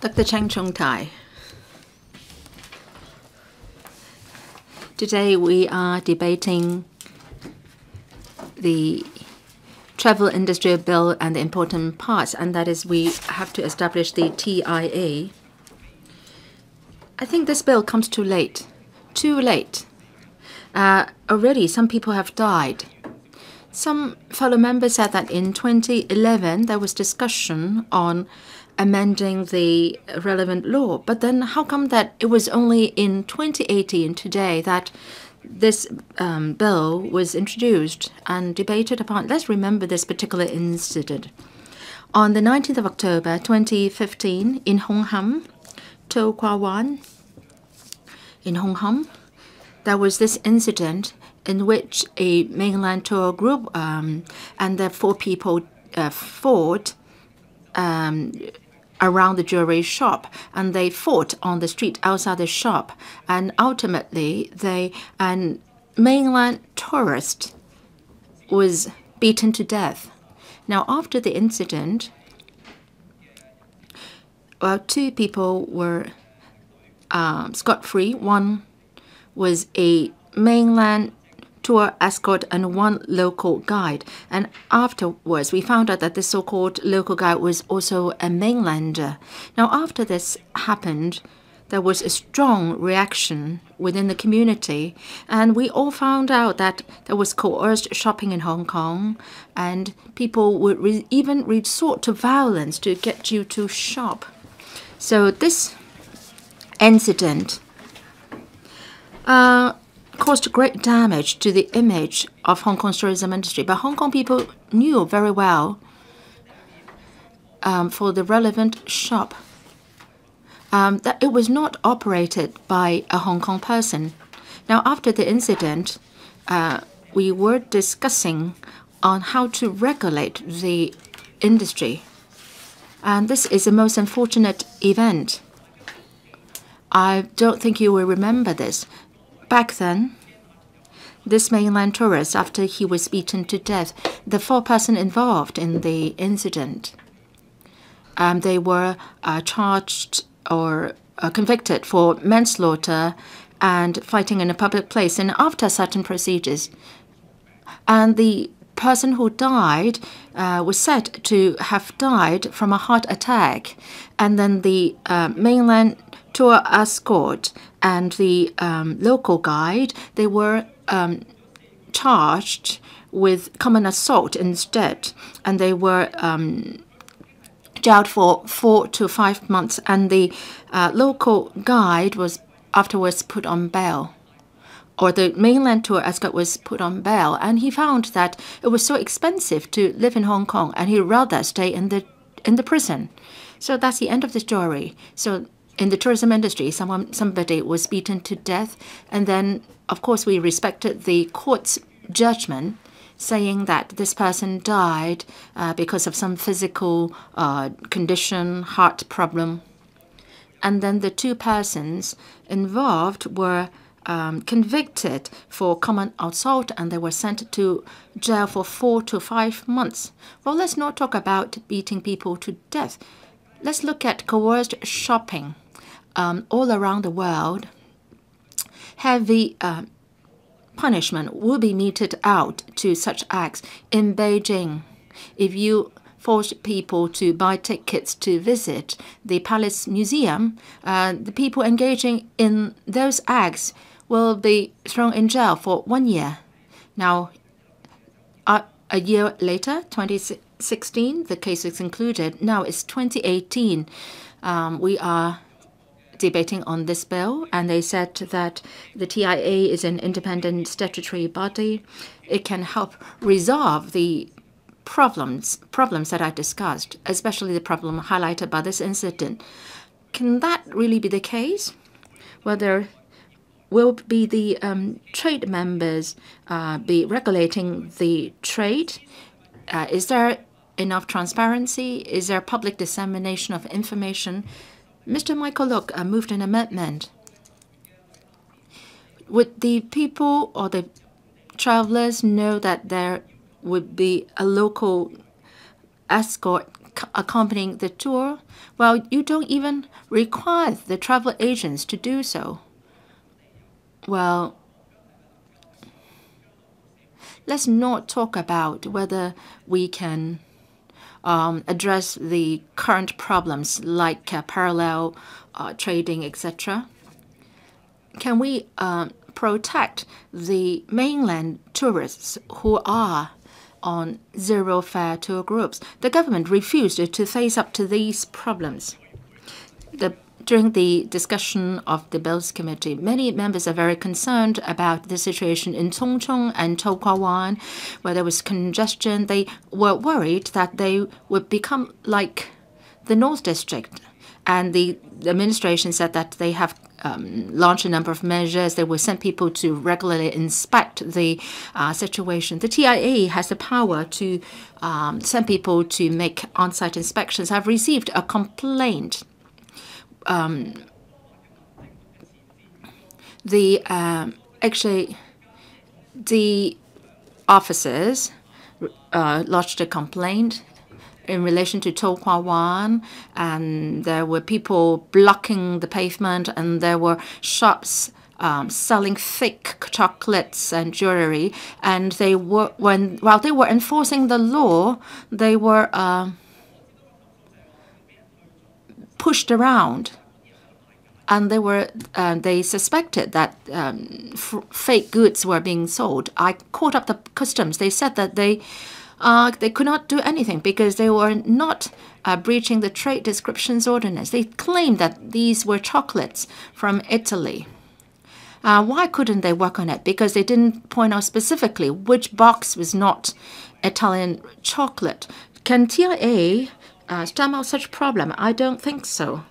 Dr. Chang Chung Tai. Today we are debating the Travel Industry Bill and the important parts, and that is we have to establish the TIA. I think this bill comes too late. Too late. Already some people have died. Some fellow members said that in 2011 there was discussion on amending the relevant law. But then how come that it was only in 2018 today that this bill was introduced and debated upon? Let's remember this particular incident. On the 19th of October 2015 in Hong Kong, To Kwa Wan, in Hong Kong, there was this incident in which a mainland tour group and the 4 people fought around the jewelry shop, and they fought on the street outside the shop, and ultimately an mainland tourist was beaten to death. Now, after the incident, 2 people were scot-free. One was a mainland tour escort and 1 local guide. And afterwards, we found out that this so-called local guide was also a mainlander. Now, after this happened, there was a strong reaction within the community, and we all found out that there was coerced shopping in Hong Kong, and people would even resort to violence to get you to shop. So this incident caused great damage to the image of Hong Kong's tourism industry. But Hong Kong people knew very well for the relevant shop that it was not operated by a Hong Kong person. Now, after the incident, we were discussing on how to regulate the industry. And this is the most unfortunate event. I don't think you will remember this. Back then, this mainland tourist, after he was beaten to death, the 4 persons involved in the incident, they were charged or convicted for manslaughter and fighting in a public place, and after certain procedures. And the person who died was said to have died from a heart attack. And then the mainland tour escort and the local guide, they were charged with common assault instead, and they were jailed for 4 to 5 months, and the local guide was afterwards put on bail, or the mainland tour escort was put on bail, and he found that it was so expensive to live in Hong Kong, and he'd rather stay in the prison. So that's the end of the story. So in the tourism industry, somebody was beaten to death, and then, of course, we respected the court's judgment, saying that this person died because of some physical condition, heart problem. And then the 2 persons involved were convicted for common assault, and they were sent to jail for 4 to 5 months. Well, let's not talk about beating people to death. Let's look at coerced shopping. All around the world, heavy punishment will be meted out to such acts. In Beijing, if you force people to buy tickets to visit the Palace Museum, the people engaging in those acts will be thrown in jail for 1 year. Now, a year later, 2016, the case is concluded. Now it's 2018. We are debating on this bill, and they said that the TIA is an independent statutory body. It can help resolve the problems that I discussed, especially the problem highlighted by this incident. Can that really be the case? Well, there will be the trade members be regulating the trade. Is there enough transparency? Is there public dissemination of information? Mr. Michael Look moved an amendment. Would the people or the travelers know that there would be a local escort accompanying the tour, well, you don't even require the travel agents to do so. Well, let's not talk about whether we can address the current problems like parallel trading, etc. Can we protect the mainland tourists who are on zero-fare tour groups? The government refused to face up to these problems. During the discussion of the Bills Committee, many members are very concerned about the situation in Chongqing and To Kwa Wan, where there was congestion. They were worried that they would become like the North District. And the administration said that they have launched a number of measures. They will send people to regularly inspect the situation. The TIA has the power to send people to make on-site inspections. I've received a complaint. The officers lodged a complaint in relation to To Kwa Wan, and there were people blocking the pavement, and there were shops selling thick chocolates and jewelry, and they were while they were enforcing the law, they were pushed around, and they suspected that fake goods were being sold. I called up the customs. They said that they could not do anything because they were not breaching the trade descriptions ordinance. They claimed that these were chocolates from Italy. Why couldn't they work on it? Because they didn't point out specifically which box was not Italian chocolate. Can TIA stem out such problem? I don't think so.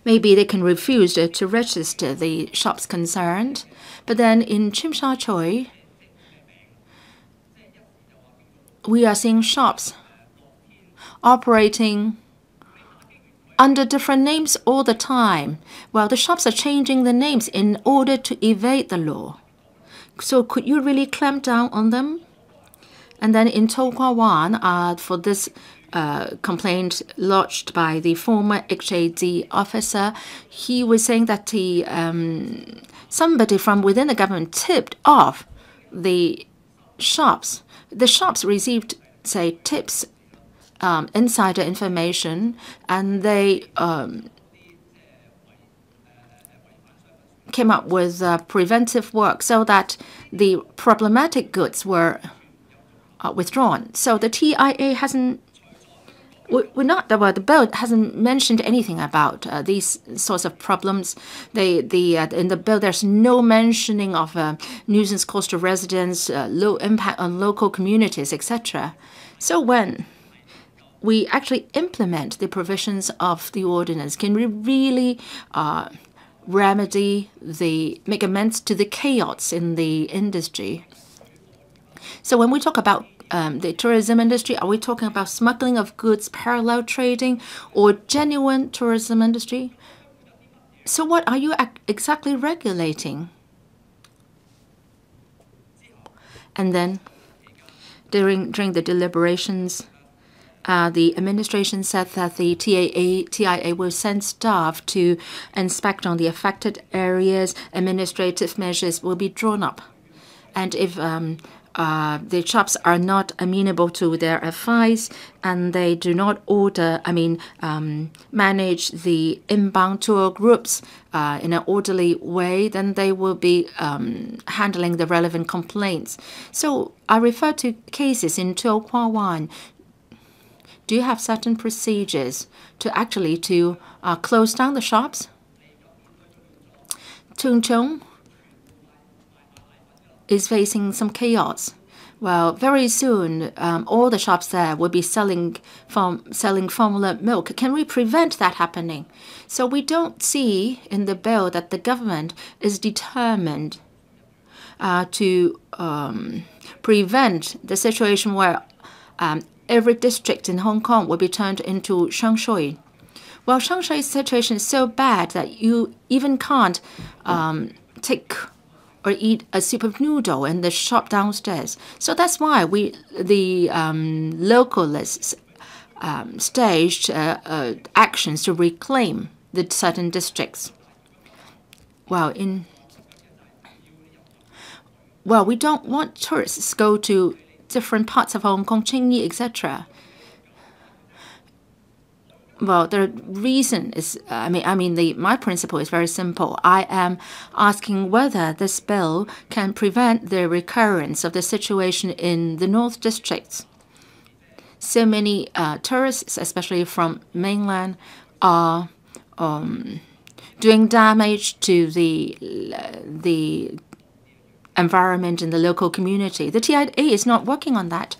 Maybe they can refuse to register the shops concerned. But then in Tsim Sha Tsui, we are seeing shops operating under different names all the time. Well, the shops are changing the names in order to evade the law. So could you really clamp down on them? And then in To Kwa Wan, for this complaint lodged by the former HAD officer, he was saying that somebody from within the government tipped off the shops. The shops received, say, tips, insider information, and they came up with preventive work so that the problematic goods were withdrawn. So the TIA hasn't. The bill hasn't mentioned anything about these sorts of problems. In the bill, there's no mentioning of nuisance cost to residents, low impact on local communities, etc. So when we actually implement the provisions of the ordinance, can we really make amends to the chaos in the industry? So when we talk about the tourism industry, are we talking about smuggling of goods, parallel trading, or genuine tourism industry? So what are you exactly regulating? And then during the deliberations, the administration said that the TIA will send staff to inspect on the affected areas. Administrative measures will be drawn up. And if the shops are not amenable to their advice and they do not manage the inbound tour groups in an orderly way, then they will be handling the relevant complaints. So I refer to cases in To Kwa Wan. Do you have certain procedures to close down the shops? Tung Chung is facing some chaos. Well, very soon, all the shops there will be selling formula milk. Can we prevent that happening? So we don't see in the bill that the government is determined to prevent the situation where every district in Hong Kong will be turned into Shangshui. Well, Shangshui's situation is so bad that you even can't take or eat a soup of noodle in the shop downstairs. So that's why the localists staged actions to reclaim the certain districts. Well, we don't want tourists go to different parts of Hong Kong, Qingyi, etc. Well, the reason is, my principle is very simple. I am asking whether this bill can prevent the recurrence of the situation in the North Districts. So many tourists, especially from mainland, are doing damage to the environment in the local community. The TIA is not working on that.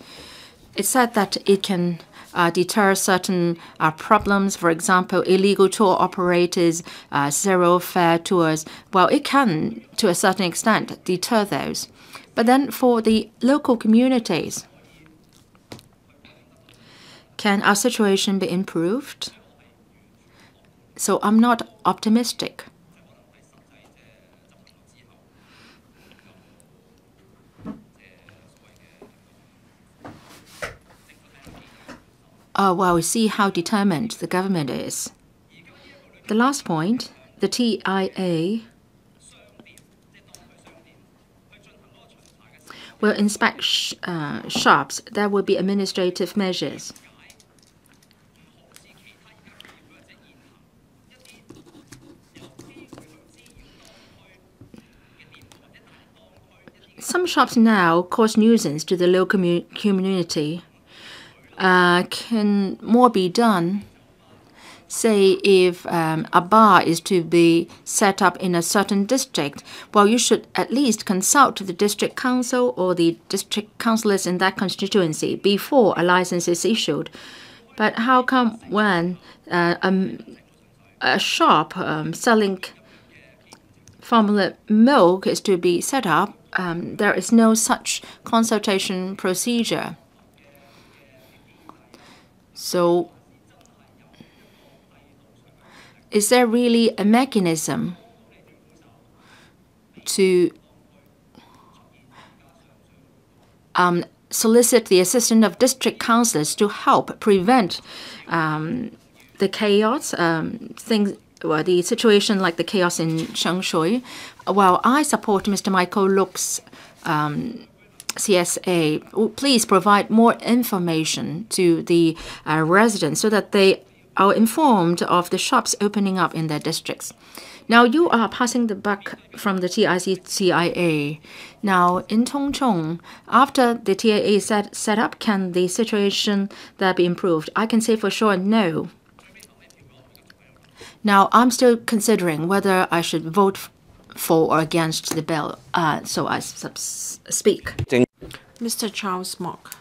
It said that it can deter certain problems, for example, illegal tour operators, zero-fare tours. Well, it can, to a certain extent, deter those. But then for the local communities, can our situation be improved? So I'm not optimistic. Well, we see how determined the government is. The last point, the TIA will inspect shops. There will be administrative measures. Some shops now cause nuisance to the local community. Can more be done? Say if a bar is to be set up in a certain district, well, you should at least consult the district council or the district councillors in that constituency before a license is issued. But how come when a shop selling formula milk is to be set up, there is no such consultation procedure? So, is there really a mechanism to solicit the assistance of district councillors to help prevent the chaos, the situation like the chaos in Shengshui? Well, I support Mr. Michael Luk's CSA. Please provide more information to the residents so that they are informed of the shops opening up in their districts. Now you are passing the buck from the TIA. Now in Tung Chung, after the TIA set up, can the situation there be improved? I can say for sure no. Now I'm still considering whether I should vote for or against the bill. So I speak. Mr. Charles Mok,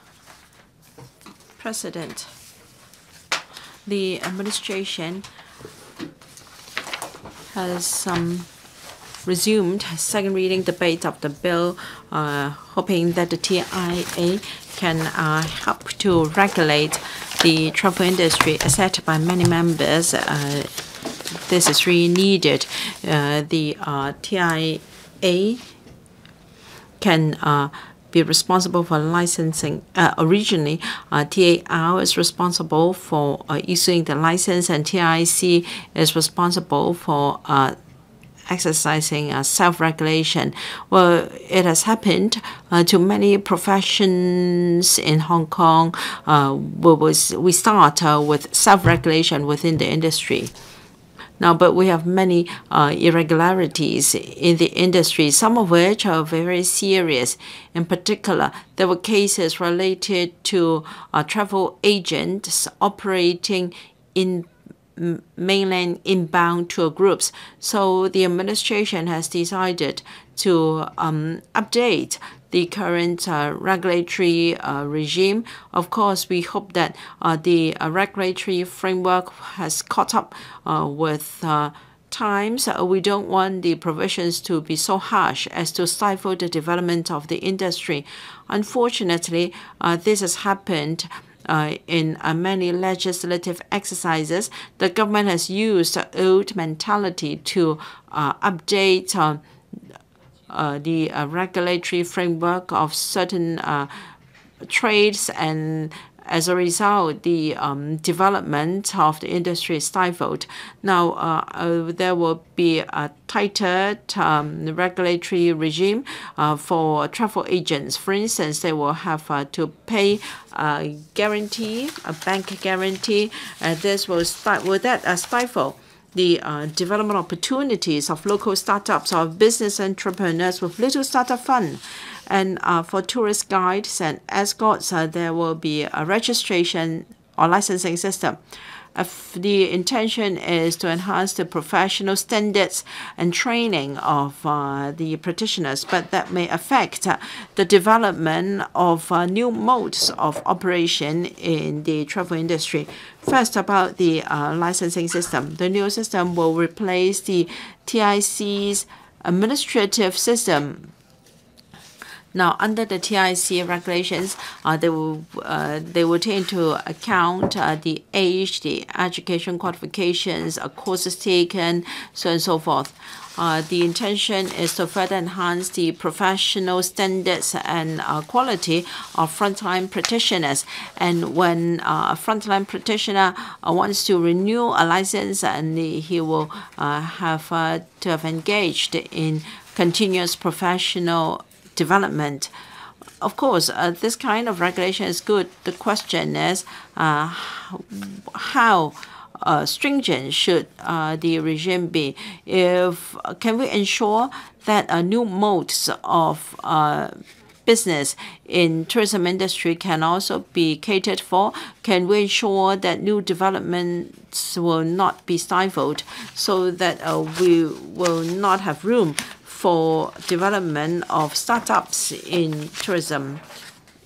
President. The administration has resumed second reading debate of the bill, hoping that the TIA can help to regulate the travel industry. As said by many members, this is really needed. The TIA can be responsible for licensing. Originally, TAR is responsible for issuing the license, and TIC is responsible for exercising self-regulation. Well, it has happened to many professions in Hong Kong. We start with self-regulation within the industry. Now, but we have many irregularities in the industry, some of which are very serious. In particular, there were cases related to travel agents operating in mainland inbound tour groups. So the administration has decided to update the current regulatory regime. Of course, we hope that the regulatory framework has caught up with times. We don't want the provisions to be so harsh as to stifle the development of the industry. Unfortunately, this has happened in many legislative exercises. The government has used the old mentality to update the regulatory framework of certain trades and as a result, the development of the industry is stifled. Now, there will be a tighter regulatory regime for travel agents. For instance, they will have to pay a guarantee, a bank guarantee. This will stifle the development opportunities of local startups or business entrepreneurs with little startup fund. And for tourist guides and escorts, there will be a registration or licensing system. The intention is to enhance the professional standards and training of the practitioners, but that may affect the development of new modes of operation in the travel industry. First, about the licensing system. The new system will replace the TIC's administrative system. Now, under the TIC regulations, they will take into account the age, the education qualifications, courses taken, so on and so forth. The intention is to further enhance the professional standards and quality of frontline practitioners. And when a frontline practitioner wants to renew a license, and he will have to have engaged in continuous professional development. Of course, this kind of regulation is good. The question is how stringent should the regime be? Can we ensure that new modes of business in tourism industry can also be catered for? Can we ensure that new developments will not be stifled so that we will not have room for development of startups in tourism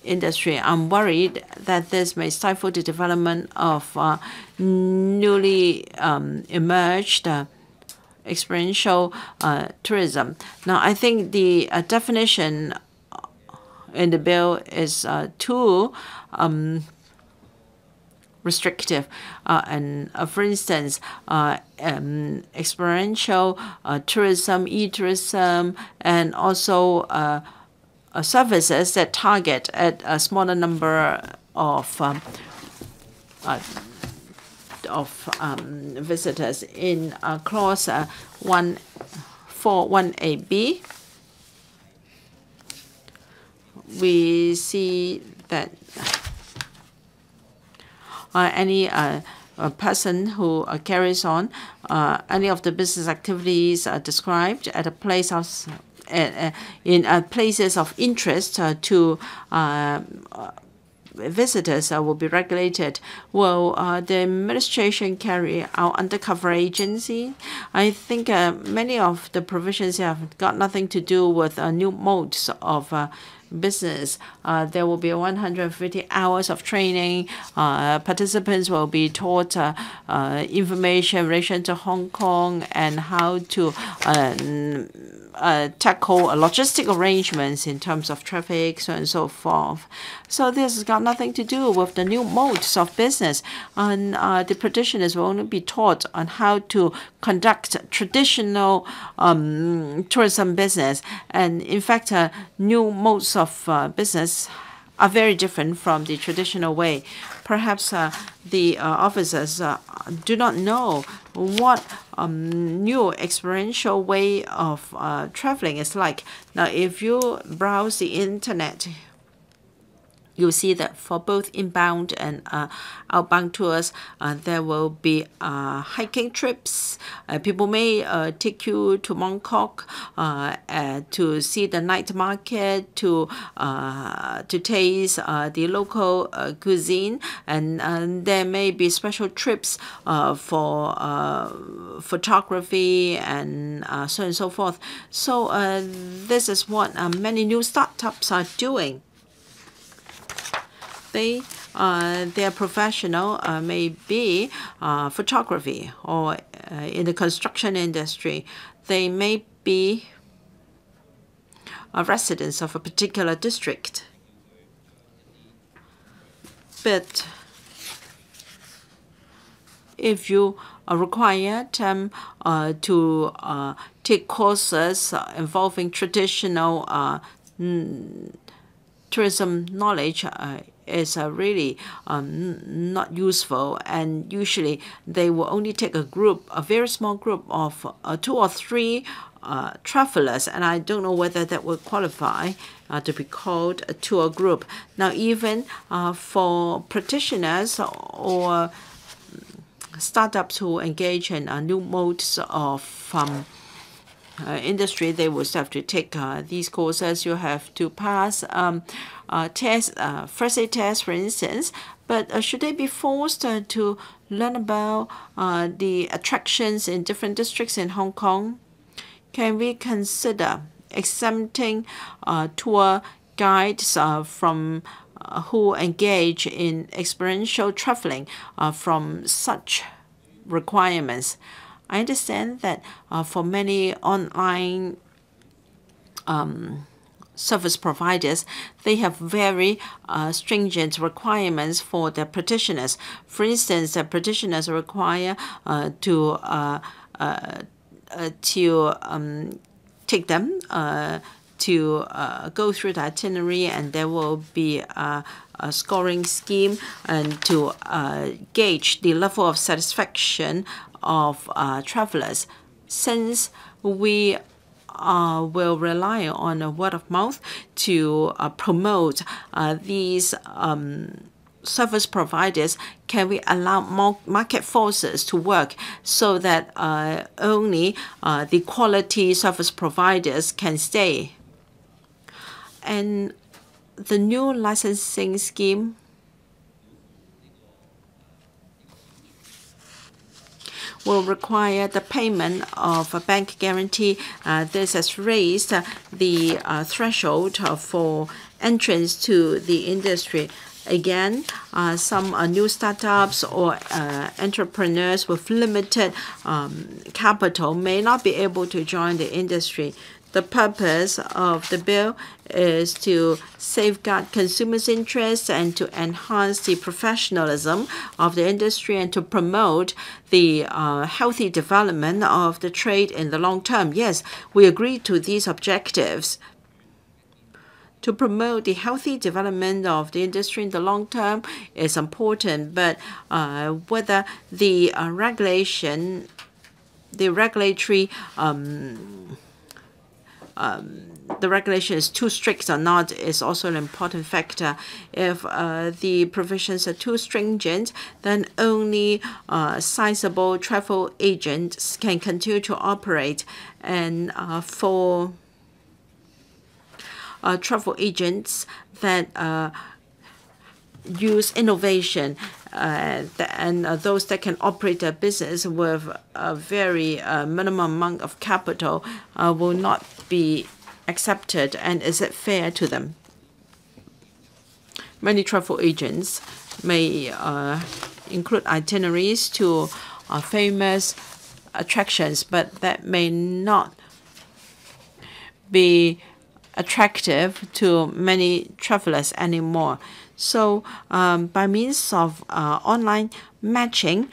industry? I'm worried that this may stifle the development of newly emerged experiential tourism. Now, I think the definition in the bill is too restrictive, and for instance, experiential tourism, e-tourism, and also services that target at a smaller number of visitors. In clause 141AB, we see that any person who carries on any of the business activities described at a place of in places of interest to visitors will be regulated. Will the administration carry out undercover agency? I think many of the provisions have got nothing to do with new modes of business. There will be 150 hours of training. Participants will be taught information in relation to Hong Kong and how to tackle logistic arrangements in terms of traffic, so on and so forth. So this has got nothing to do with the new modes of business. And the practitioners will only be taught on how to conduct traditional tourism business. And in fact, new modes of business are very different from the traditional way. Perhaps the officers do not know what new experiential way of traveling is like. Now, if you browse the internet, you'll see that for both inbound and outbound tours, there will be hiking trips. People may take you to Mongkok to see the night market, to taste the local cuisine, and there may be special trips for photography and so on and so forth. So this is what many new startups are doing. Their professional may be photography, or in the construction industry, they may be residents of a particular district. But if you are required to take courses involving traditional tourism knowledge, is really not useful, and usually they will only take a very small group of 2 or 3 travelers, and I don't know whether that would qualify to be called a tour group. Now, even for practitioners or startups who engage in new modes of industry, they will have to take these courses. You have to pass tests, first aid tests, for instance. But should they be forced to learn about the attractions in different districts in Hong Kong? Can we consider exempting tour guides from who engage in experiential traveling from such requirements? I understand that for many online service providers, they have very stringent requirements for their practitioners. For instance, the practitioners require to take them to go through the itinerary, and there will be a scoring scheme and to gauge the level of satisfaction of travelers. Since we will rely on word of mouth to promote these service providers, can we allow more market forces to work so that only the quality service providers can stay? And the new licensing scheme will require the payment of a bank guarantee. This has raised the threshold for entrance to the industry. Again, some new startups or entrepreneurs with limited capital may not be able to join the industry. The purpose of the bill is to safeguard consumers' interests and to enhance the professionalism of the industry and to promote the healthy development of the trade in the long term. Yes, we agree to these objectives. To promote the healthy development of the industry in the long term is important, but whether the regulation is too strict or not is also an important factor. If the provisions are too stringent, then only sizable travel agents can continue to operate. And for travel agents that use innovation and those that can operate a business with a very minimum amount of capital will not be accepted. And is it fair to them? Many travel agents may include itineraries to famous attractions, but that may not be attractive to many travelers anymore. So by means of online matching,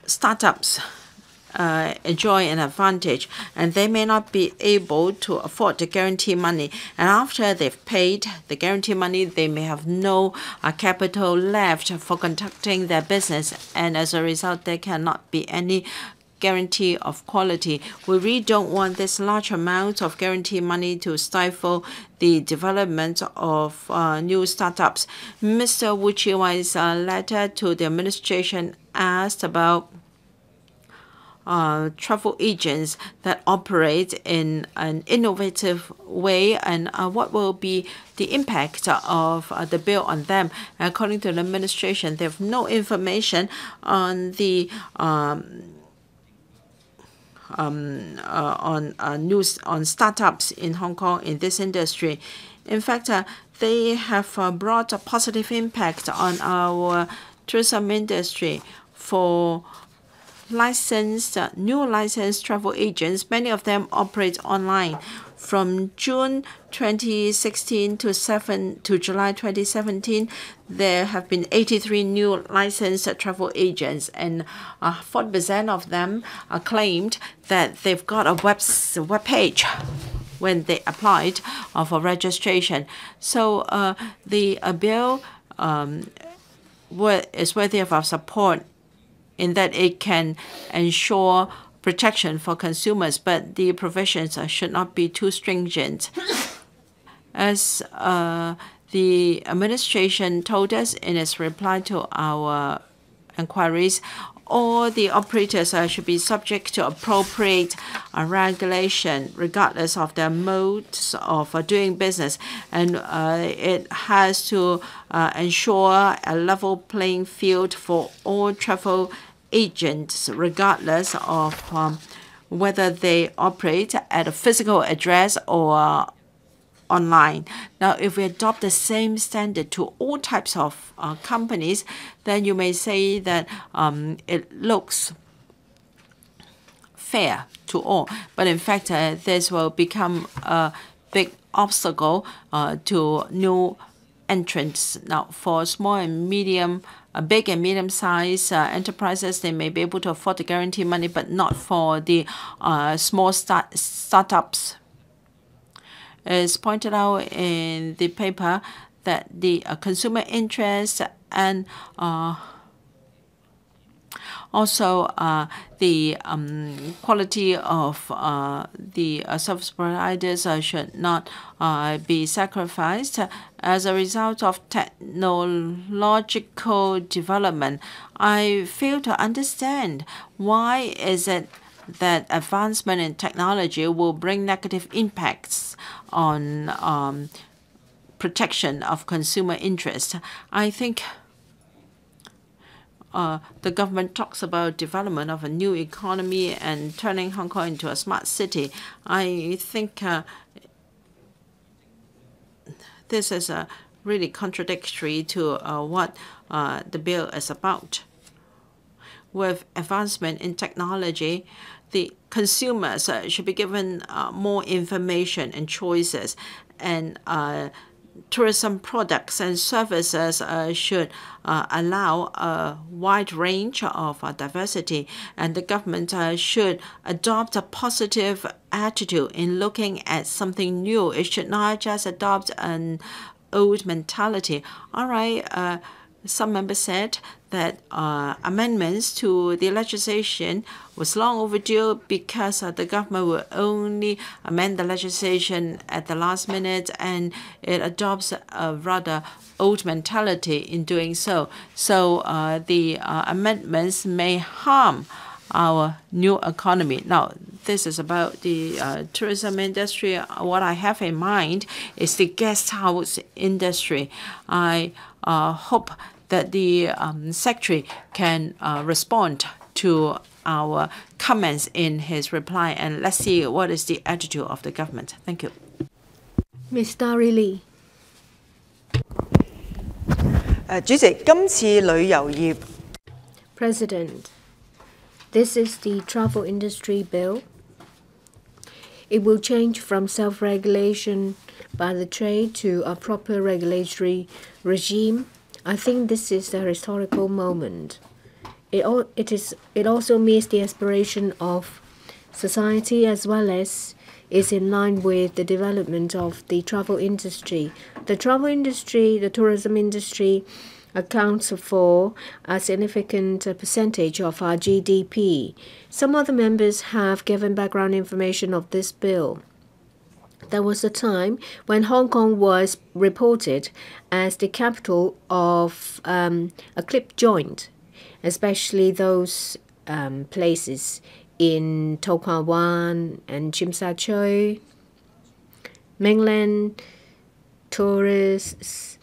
startups enjoy an advantage, and they may not be able to afford the guarantee money. And after they've paid the guarantee money, they may have no capital left for conducting their business, and as a result, there cannot be any guarantee of quality. We really don't want this large amount of guarantee money to stifle the development of new startups. Mr. Wu Chi-wai's letter to the administration asked about travel agents that operate in an innovative way, and what will be the impact of the bill on them. According to the administration, they have no information on the news on startups in Hong Kong in this industry. In fact, they have brought a positive impact on our tourism industry. For new licensed travel agents, many of them operate online. From June 2016 to July 2017, there have been 83 new licensed travel agents, and 40% of them claimed that they've got a web page. when they applied for registration. So the bill is worthy of our support in that it can ensure protection for consumers, but the provisions should not be too stringent. As the administration told us in its reply to our inquiries, all the operators should be subject to appropriate regulation regardless of their modes of doing business. And it has to ensure a level playing field for all travel agents regardless of whether they operate at a physical address or online. Now, if we adopt the same standard to all types of companies, then you may say that it looks fair to all. But in fact, this will become a big obstacle to new entrants. Now, for small and medium, big and medium-sized enterprises, they may be able to afford to guarantee money, but not for the small startups. It's pointed out in the paper that the consumer interest and also the quality of the service providers should not be sacrificed. As a result of technological development, I fail to understand why is it that advancement in technology will bring negative impacts on protection of consumer interest. I think the government talks about development of a new economy and turning Hong Kong into a smart city. I think this is really contradictory to what the bill is about. With advancement in technology, the consumers should be given more information and choices, and tourism products and services should allow a wide range of diversity, and the government should adopt a positive attitude in looking at something new. It should not just adopt an old mentality. All right, some members said that amendments to the legislation was long overdue because the government will only amend the legislation at the last minute, and it adopts a rather old mentality in doing so. So the amendments may harm our new economy. Now, this is about the tourism industry. What I have in mind is the guest house industry. I hope that the Secretary can respond to our comments in his reply, and let's see what is the attitude of the government. Thank you. Ms. Dari Lee. 主席，今次旅遊業 President, this is the travel industry bill. It will change from self-regulation by the trade to a proper regulatory regime. I think this is a historical moment. It also meets the aspiration of society as well as is in line with the development of the travel industry. The travel industry, the tourism industry, accounts for a significant percentage of our GDP. Some other members have given background information of this bill. There was a time when Hong Kong was reported as the capital of a clip joint, especially those places in To Kwa Wan and Tsim Sha Tsui. Mainland tourists,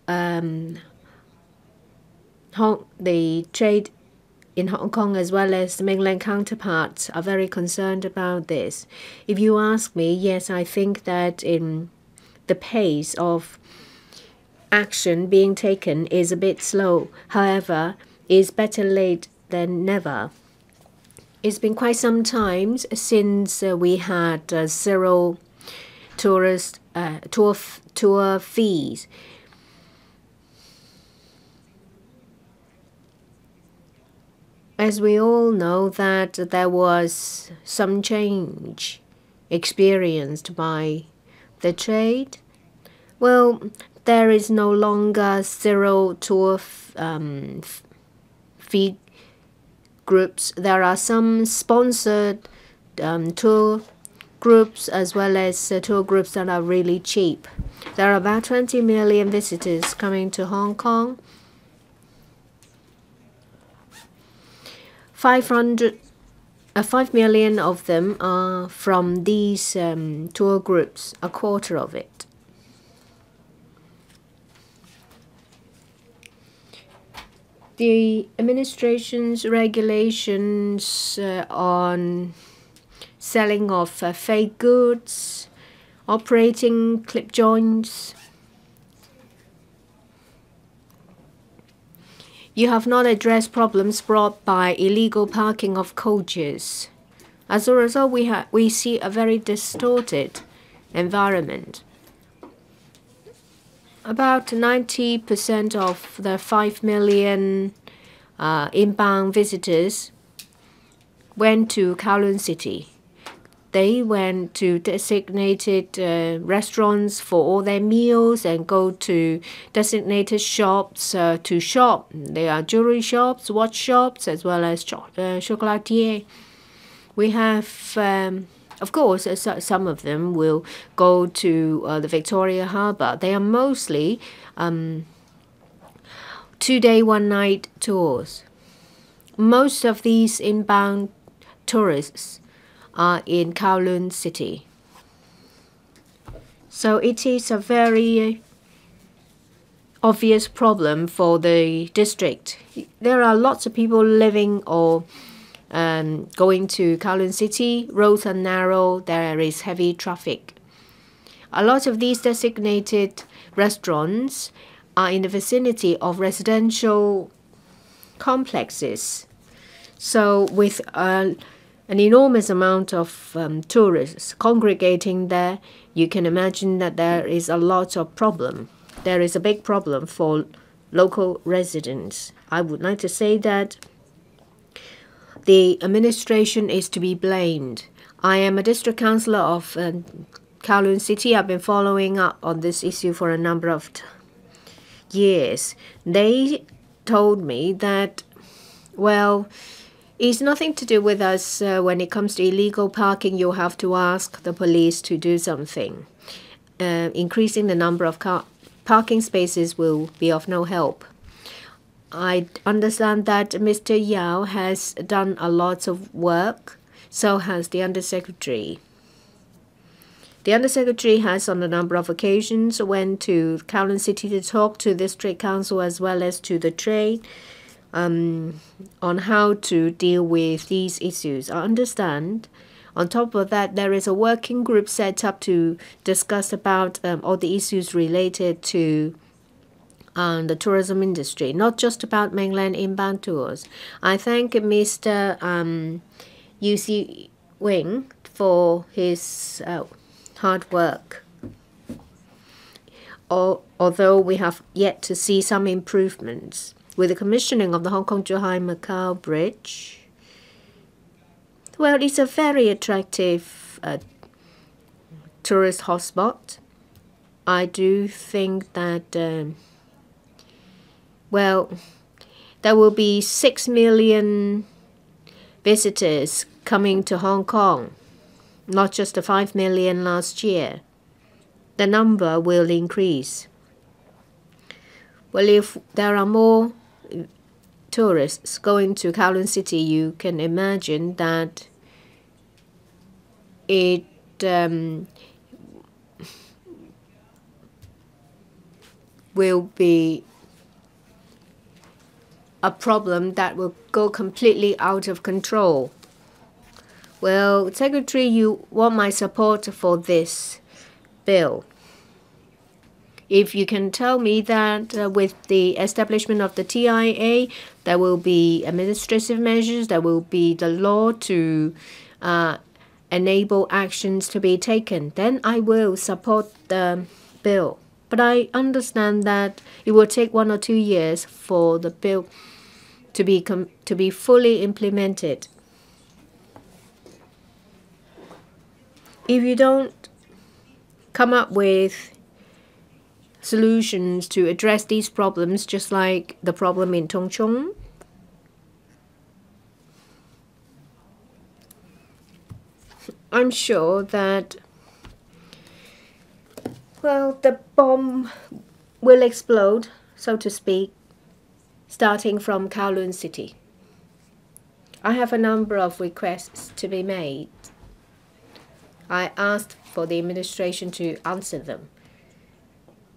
the trade in Hong Kong as well as the mainland counterparts are very concerned about this. If you ask me, yes, I think that in the pace of action being taken is a bit slow. However, it's better late than never. It's been quite some time since we had zero tour fees. As we all know that there was some change experienced by the trade. Well, there is no longer zero tour fee groups. There are some sponsored tour groups as well as tour groups that are really cheap. There are about 20 million visitors coming to Hong Kong. 5 million of them are from these tour groups, a quarter of it. The administration's regulations on selling of fake goods, operating clip joints. You have not addressed problems brought by illegal parking of coaches. As a result, we see a very distorted environment. About 90% of the 5 million inbound visitors went to Kowloon City. They went to designated restaurants for all their meals and go to designated shops to shop. There are jewelry shops, watch shops, as well as chocolatier. We have, of course, some of them will go to the Victoria Harbour. They are mostly 2-day, 1-night tours. Most of these inbound tourists are in Kowloon City. So it is a very obvious problem for the district. There are lots of people living or going to Kowloon City. Roads are narrow. There is heavy traffic. A lot of these designated restaurants are in the vicinity of residential complexes. So with an enormous amount of tourists congregating there, you can imagine that there is a lot of problem. There is a big problem for local residents. I would like to say that the administration is to be blamed. I am a district councillor of Kowloon City. I've been following up on this issue for a number of years. They told me that, well, it's nothing to do with us. When it comes to illegal parking, you have to ask the police to do something. Increasing the number of parking spaces will be of no help. I understand that Mr. Yao has done a lot of work, so has the Undersecretary. The Undersecretary has on a number of occasions went to Kowloon City to talk to the District Council as well as to the trade on how to deal with these issues. I understand. On top of that, there is a working group set up to discuss about all the issues related to the tourism industry, not just about mainland inbound tours. I thank Mr. U.C. Wing for his hard work. Although we have yet to see some improvements. With the commissioning of the Hong Kong-Zhuhai-Macau Bridge, well, it's a very attractive tourist hotspot. I do think that, well, there will be 6 million visitors coming to Hong Kong, not just the 5 million last year. The number will increase. Well, if there are more tourists going to Kowloon City, you can imagine that it will be a problem that will go completely out of control. Well, Secretary, you want my support for this bill. If you can tell me that with the establishment of the TIA, there will be administrative measures, there will be the law to enable actions to be taken, then I will support the bill. But I understand that it will take 1 or 2 years for the bill to be fully implemented. If you don't come up with solutions to address these problems, just like the problem in Tung Chung, I'm sure that, well, the bomb will explode, so to speak, starting from Kowloon City. I have a number of requests to be made. I asked for the administration to answer them.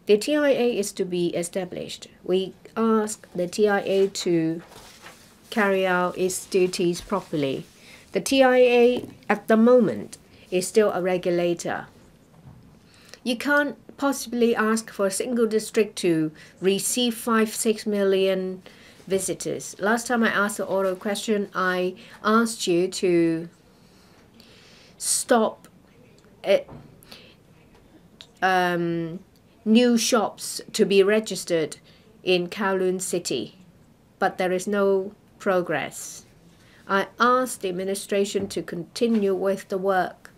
The TIA is to be established. We ask the TIA to carry out its duties properly. The TIA at the moment is still a regulator. You can't possibly ask for a single district to receive 5-6 million visitors. Last time I asked the oral question, I asked you to stop new shops to be registered in Kowloon City, but there is no progress. I asked the administration to continue with the work.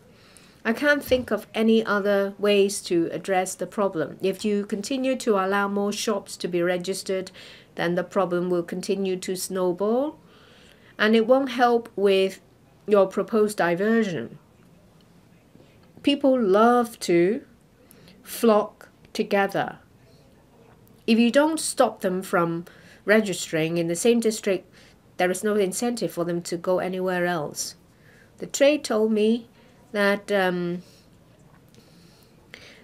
I can't think of any other ways to address the problem. If you continue to allow more shops to be registered, then the problem will continue to snowball, and it won't help with your proposed diversion. People love to flock together. If you don't stop them from registering in the same district, there is no incentive for them to go anywhere else. The trade told me that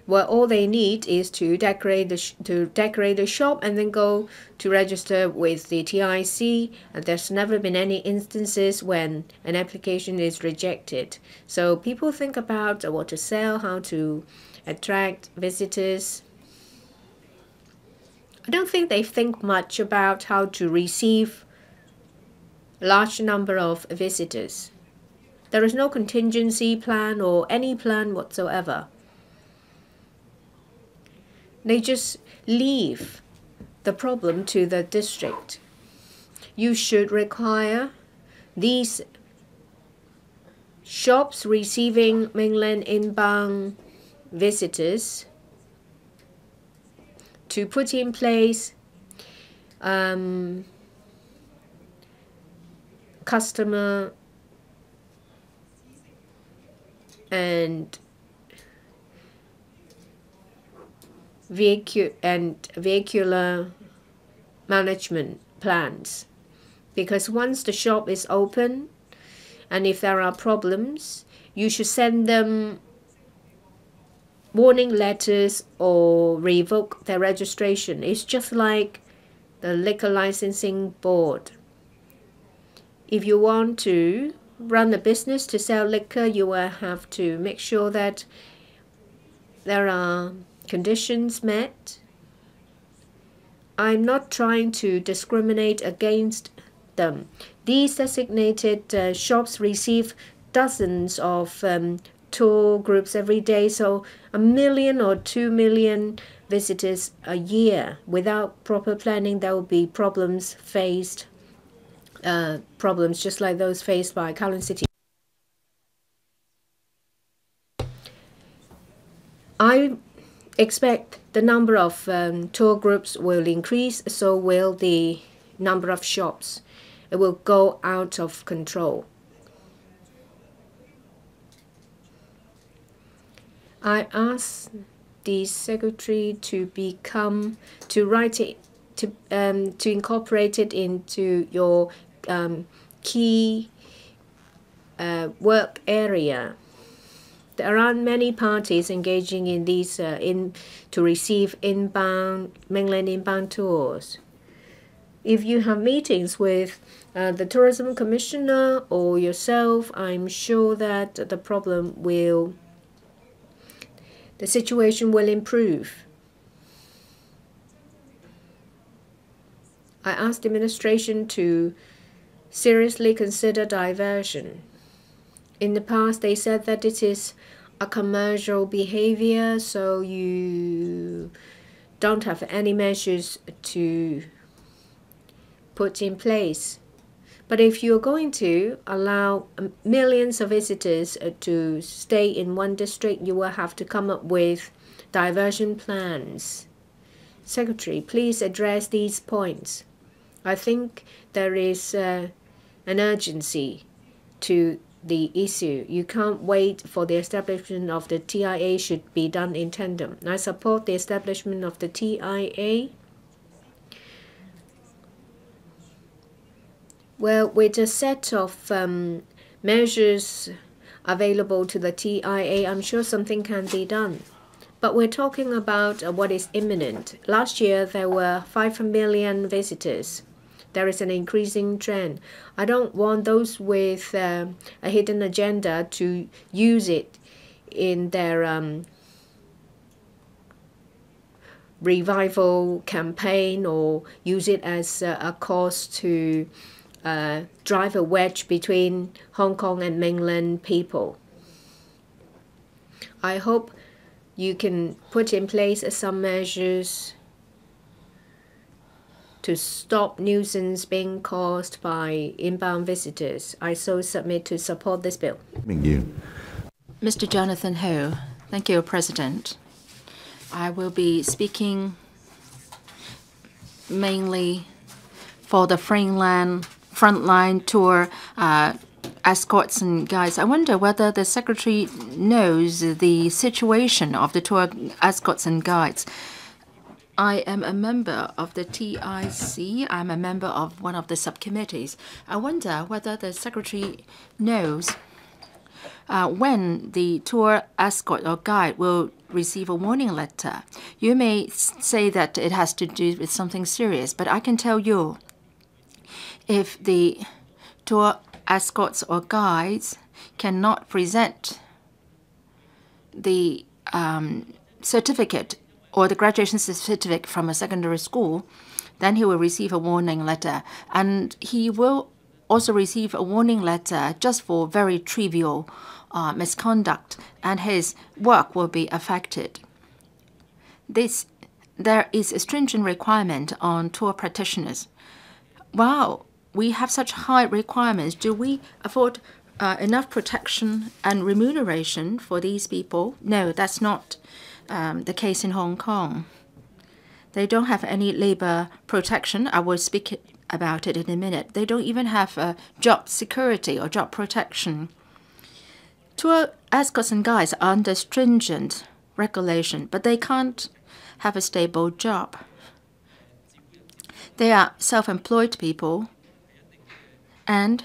well, all they need is to decorate the shop and then go to register with the TIC, and there's never been any instances when an application is rejected. So people think about what to sell, how to attract visitors. I don't think they think much about how to receive a large number of visitors. There is no contingency plan or any plan whatsoever. They just leave the problem to the district. You should require these shops receiving mainland inbound visitors to put in place customer and vehicular management plans, because once the shop is open and if there are problems, you should send them warning letters or revoke their registration. It's just like the liquor licensing board. If you want to run a business to sell liquor, you will have to make sure that there are conditions met. I'm not trying to discriminate against them. These designated shops receive dozens of tour groups every day, so 1 million or 2 million visitors a year. Without proper planning, there will be problems faced, problems just like those faced by Kowloon City. I expect the number of tour groups will increase, so will the number of shops. It will go out of control. I asked the secretary to incorporate it into your key work area. There aren't many parties engaging in these to receive mainland inbound tours. If you have meetings with the tourism commissioner or yourself, I'm sure that the situation will improve. I asked the administration to seriously consider diversion. In the past, they said that it is a commercial behavior, so you don't have any measures to put in place. But if you're going to allow millions of visitors to stay in one district, you will have to come up with diversion plans. Secretary, please address these points. I think there is an urgency to the issue. You can't wait for the establishment of the TIA should be done in tandem. I support the establishment of the TIA. Well, with a set of measures available to the TIA, I'm sure something can be done. But we're talking about what is imminent. Last year, there were 5 million visitors. There is an increasing trend. I don't want those with a hidden agenda to use it in their revival campaign or use it as a cause to drive a wedge between Hong Kong and mainland people. I hope you can put in place some measures to stop nuisance being caused by inbound visitors. I so submit to support this bill. Thank you. Mr. Jonathan Ho. Thank you, President. I will be speaking mainly for the frontline tour escorts and guides. I wonder whether the Secretary knows the situation of the tour escorts and guides. I am a member of the TIC. I'm a member of one of the subcommittees. I wonder whether the Secretary knows when the tour escort or guide will receive a warning letter. You may say that it has to do with something serious, but I can tell you, if the tour escorts or guides cannot present the certificate or the graduation certificate from a secondary school, then he will receive a warning letter. And he will also receive a warning letter just for very trivial misconduct, and his work will be affected. There is a stringent requirement on tour practitioners. Wow, we have such high requirements. Do we afford enough protection and remuneration for these people? No, that's not the case in Hong Kong. They don't have any labor protection. I will speak about it in a minute. They don't even have job security or job protection. Tour escorts and guides are under stringent regulation, but they can't have a stable job. They are self-employed people, and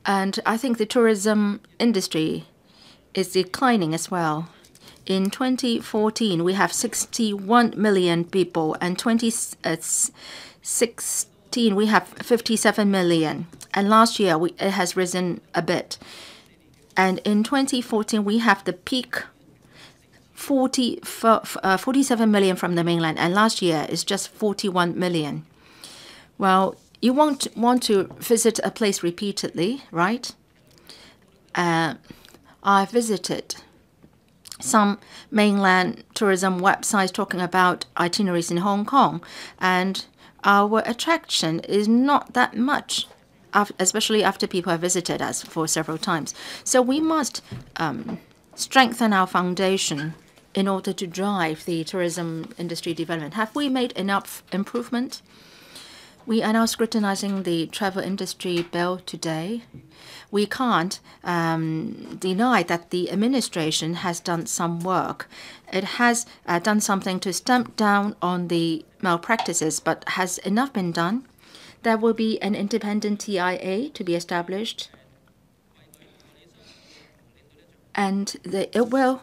I think the tourism industry is declining as well. In 2014, we have 61 million people, and 2016 we have 57 million. And last year it has risen a bit. And in 2014 we have the peak 47 million from the mainland, and last year is just 41 million. Well, you won't want to visit a place repeatedly, right? I visited some mainland tourism websites talking about itineraries in Hong Kong, and our attraction is not that much, especially after people have visited us for several times. So we must strengthen our foundation in order to drive the tourism industry development. Have we made enough improvement? We are now scrutinizing the travel industry bill today. We can't deny that the administration has done some work. It has done something to stamp down on the malpractices, but has enough been done? There will be an independent TIA to be established, and it will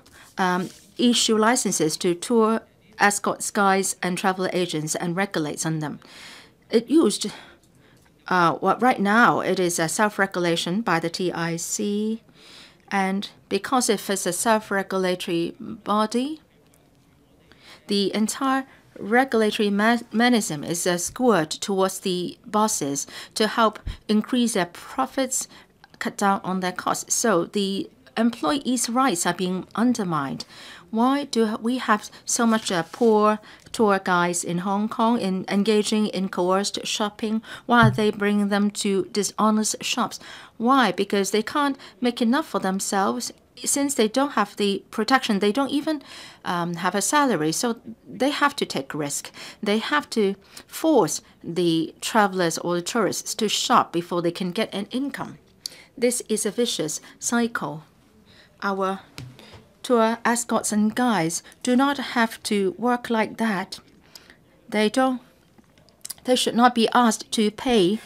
issue licenses to tour escorts, guides, and travel agents and regulates on them. It used, right now, it is a self-regulation by the TIC, and because if it's a self-regulatory body, the entire regulatory mechanism is skewed towards the bosses to help increase their profits, cut down on their costs. So the employees' rights are being undermined. Why do we have so much poor tour guides in Hong Kong in engaging in coerced shopping? Why are they bringing them to dishonest shops? Why? Because they can't make enough for themselves. Since they don't have the protection, they don't even have a salary, so they have to take risk. They have to force the travelers or the tourists to shop before they can get an income. This is a vicious cycle. Our tour escorts and guides do not have to work like that. They should not be asked to pay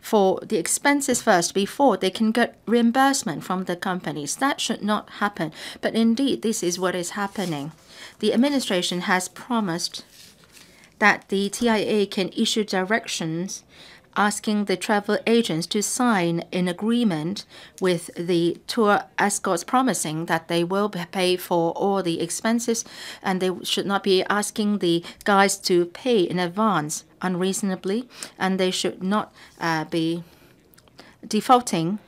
for the expenses first before they can get reimbursement from the companies. That should not happen. But indeed, this is what is happening. The administration has promised that the TIA can issue directions asking the travel agents to sign an agreement with the tour escorts, promising that they will pay for all the expenses, and they should not be asking the guides to pay in advance unreasonably, and they should not be defaulting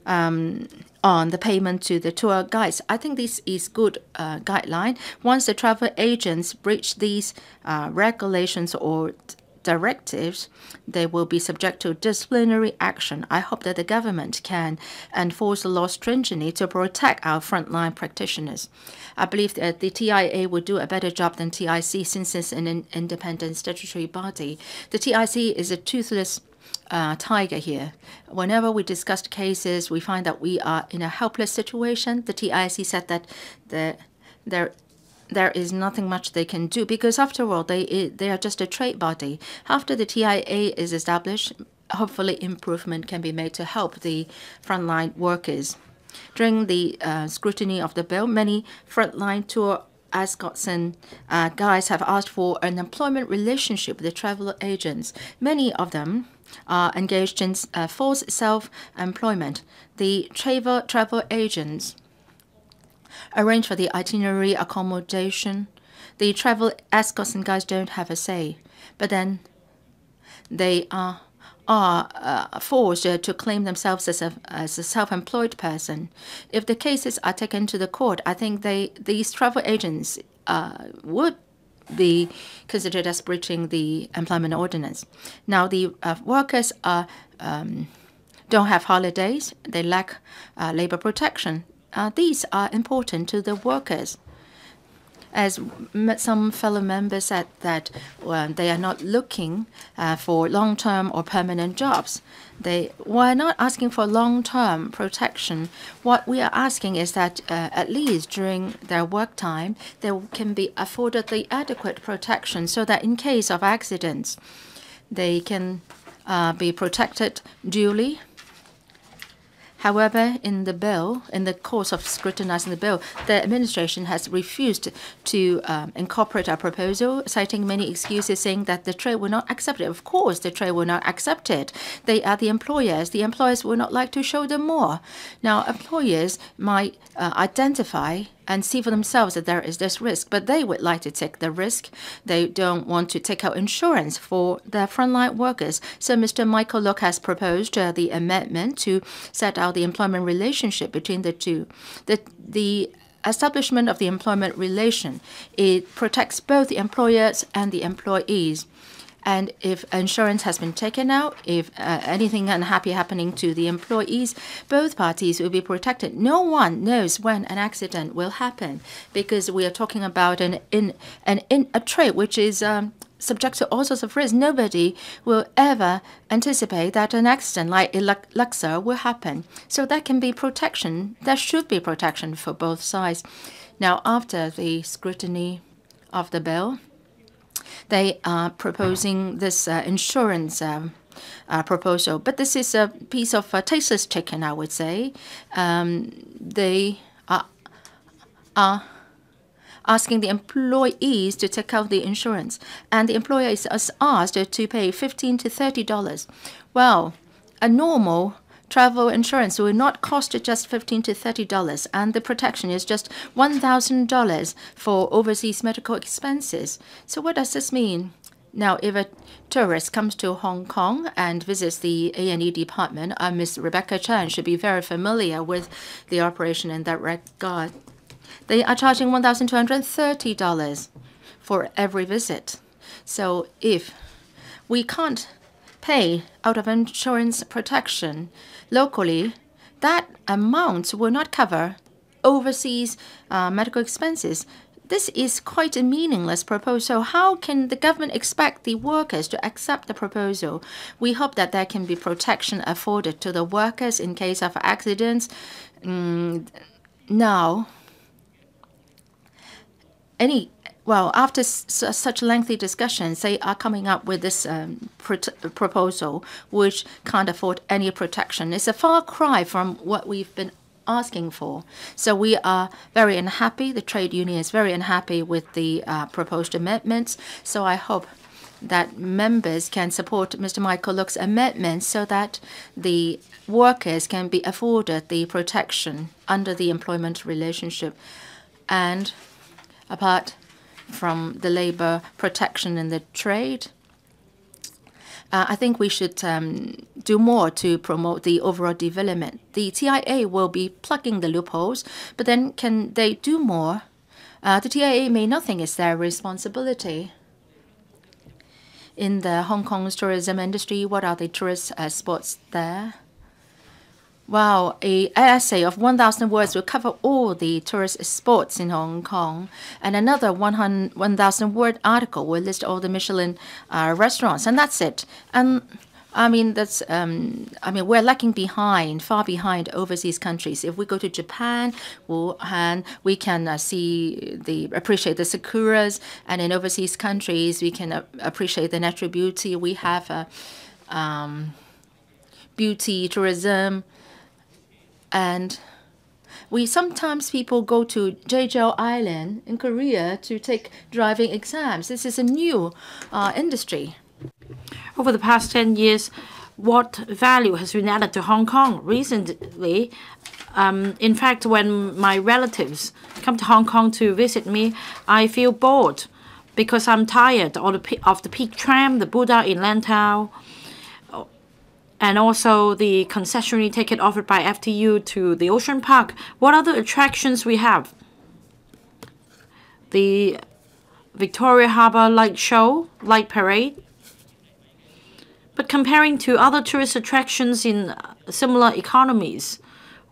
on the payment to the tour guides. I think this is good guideline. Once the travel agents breach these regulations or directives, they will be subject to disciplinary action. I hope that the government can enforce the law stringently to protect our frontline practitioners. I believe that the TIA will do a better job than TIC since it's an independent statutory body. The TIC is a toothless tiger here. Whenever we discussed cases, we find that we are in a helpless situation. The TIC said that there is nothing much they can do because, after all, they are just a trade body. After the TIA is established, hopefully improvement can be made to help the frontline workers. During the scrutiny of the bill, many frontline tour escorts and guides have asked for an employment relationship with the travel agents. Many of them are engaged in false self-employment. The travel agents arrange for the itinerary accommodation. The travel escorts and guides don't have a say, but then they are forced to claim themselves as a self-employed person. If the cases are taken to the court, I think these travel agents would be considered as breaching the employment ordinance. Now, the workers don't have holidays. They lack labor protection. These are important to the workers. As some fellow members said that they are not looking for long-term or permanent jobs. We're not asking for long-term protection. What we are asking is that at least during their work time, they can be afforded the adequate protection so that in case of accidents, they can be protected duly. However, in the course of scrutinizing the bill, the administration has refused to incorporate our proposal, citing many excuses, saying that the trade will not accept it. Of course, the trade will not accept it. They are the employers. The employers will not like to show them more. Now, employers might identify and see for themselves that there is this risk, but they would like to take the risk. They don't want to take out insurance for their frontline workers. So Mr. Michael Look has proposed the amendment to set out the employment relationship between the two. The establishment of the employment relation, it protects both the employers and the employees. And if insurance has been taken out, if anything unhappy happening to the employees, both parties will be protected. No one knows when an accident will happen because we are talking about a trade which is subject to all sorts of risks. Nobody will ever anticipate that an accident like Luxor will happen. So that can be protection. There should be protection for both sides. Now, after the scrutiny of the bill, they are proposing this insurance proposal. But this is a piece of tasteless chicken, I would say. They are asking the employees to take out the insurance. And the employer is asked to pay $15 to $30. Well, a normal travel insurance will not cost just $15 to $30, and the protection is just $1,000 for overseas medical expenses. So what does this mean? Now, if a tourist comes to Hong Kong and visits the A&E department, Ms. Rebecca Chan should be very familiar with the operation in that regard. They are charging $1,230 for every visit. So if we can't pay out of insurance protection locally, that amount will not cover overseas medical expenses. This is quite a meaningless proposal. How can the government expect the workers to accept the proposal? We hope that there can be protection afforded to the workers in case of accidents. Now, after such lengthy discussions, they are coming up with this proposal, which can't afford any protection. It's a far cry from what we've been asking for. So we are very unhappy. The trade union is very unhappy with the proposed amendments. So I hope that members can support Mr. Michael Look's amendment so that the workers can be afforded the protection under the employment relationship. And apart from the labor protection in the trade, I think we should do more to promote the overall development. The TIA will be plugging the loopholes, but then can they do more? The TIA may not think it's their responsibility. In the Hong Kong's tourism industry, what are the tourist spots there? Wow, an essay of 1,000 words will cover all the tourist spots in Hong Kong. And another 1,000-word article will list all the Michelin restaurants, and that's it. And we're lagging behind, far behind overseas countries. If we go to Japan, Wuhan, we can appreciate the sakuras, and in overseas countries, we can appreciate the natural beauty. We have beauty tourism. And sometimes people go to Jeju Island in Korea to take driving exams. This is a new industry. Over the past 10 years, what value has been added to Hong Kong? Recently, in fact, when my relatives come to Hong Kong to visit me, I feel bored because I'm tired of the peak tram, the Buddha in Lantau, and also the concessionary ticket offered by FTU to the Ocean Park. What other attractions we have? The Victoria Harbour Light Show, Light Parade. But comparing to other tourist attractions in similar economies,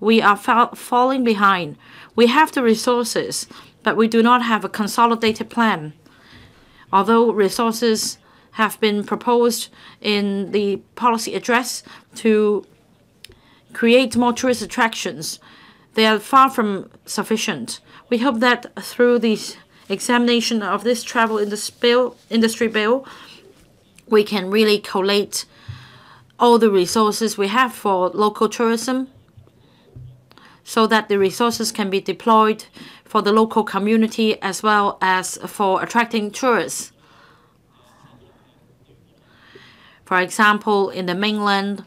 we are falling behind. We have the resources, but we do not have a consolidated plan. Although resources have been proposed in the policy address to create more tourist attractions, they are far from sufficient. We hope that through the examination of this travel industry bill, we can really collate all the resources we have for local tourism so that the resources can be deployed for the local community as well as for attracting tourists. For example, in the mainland,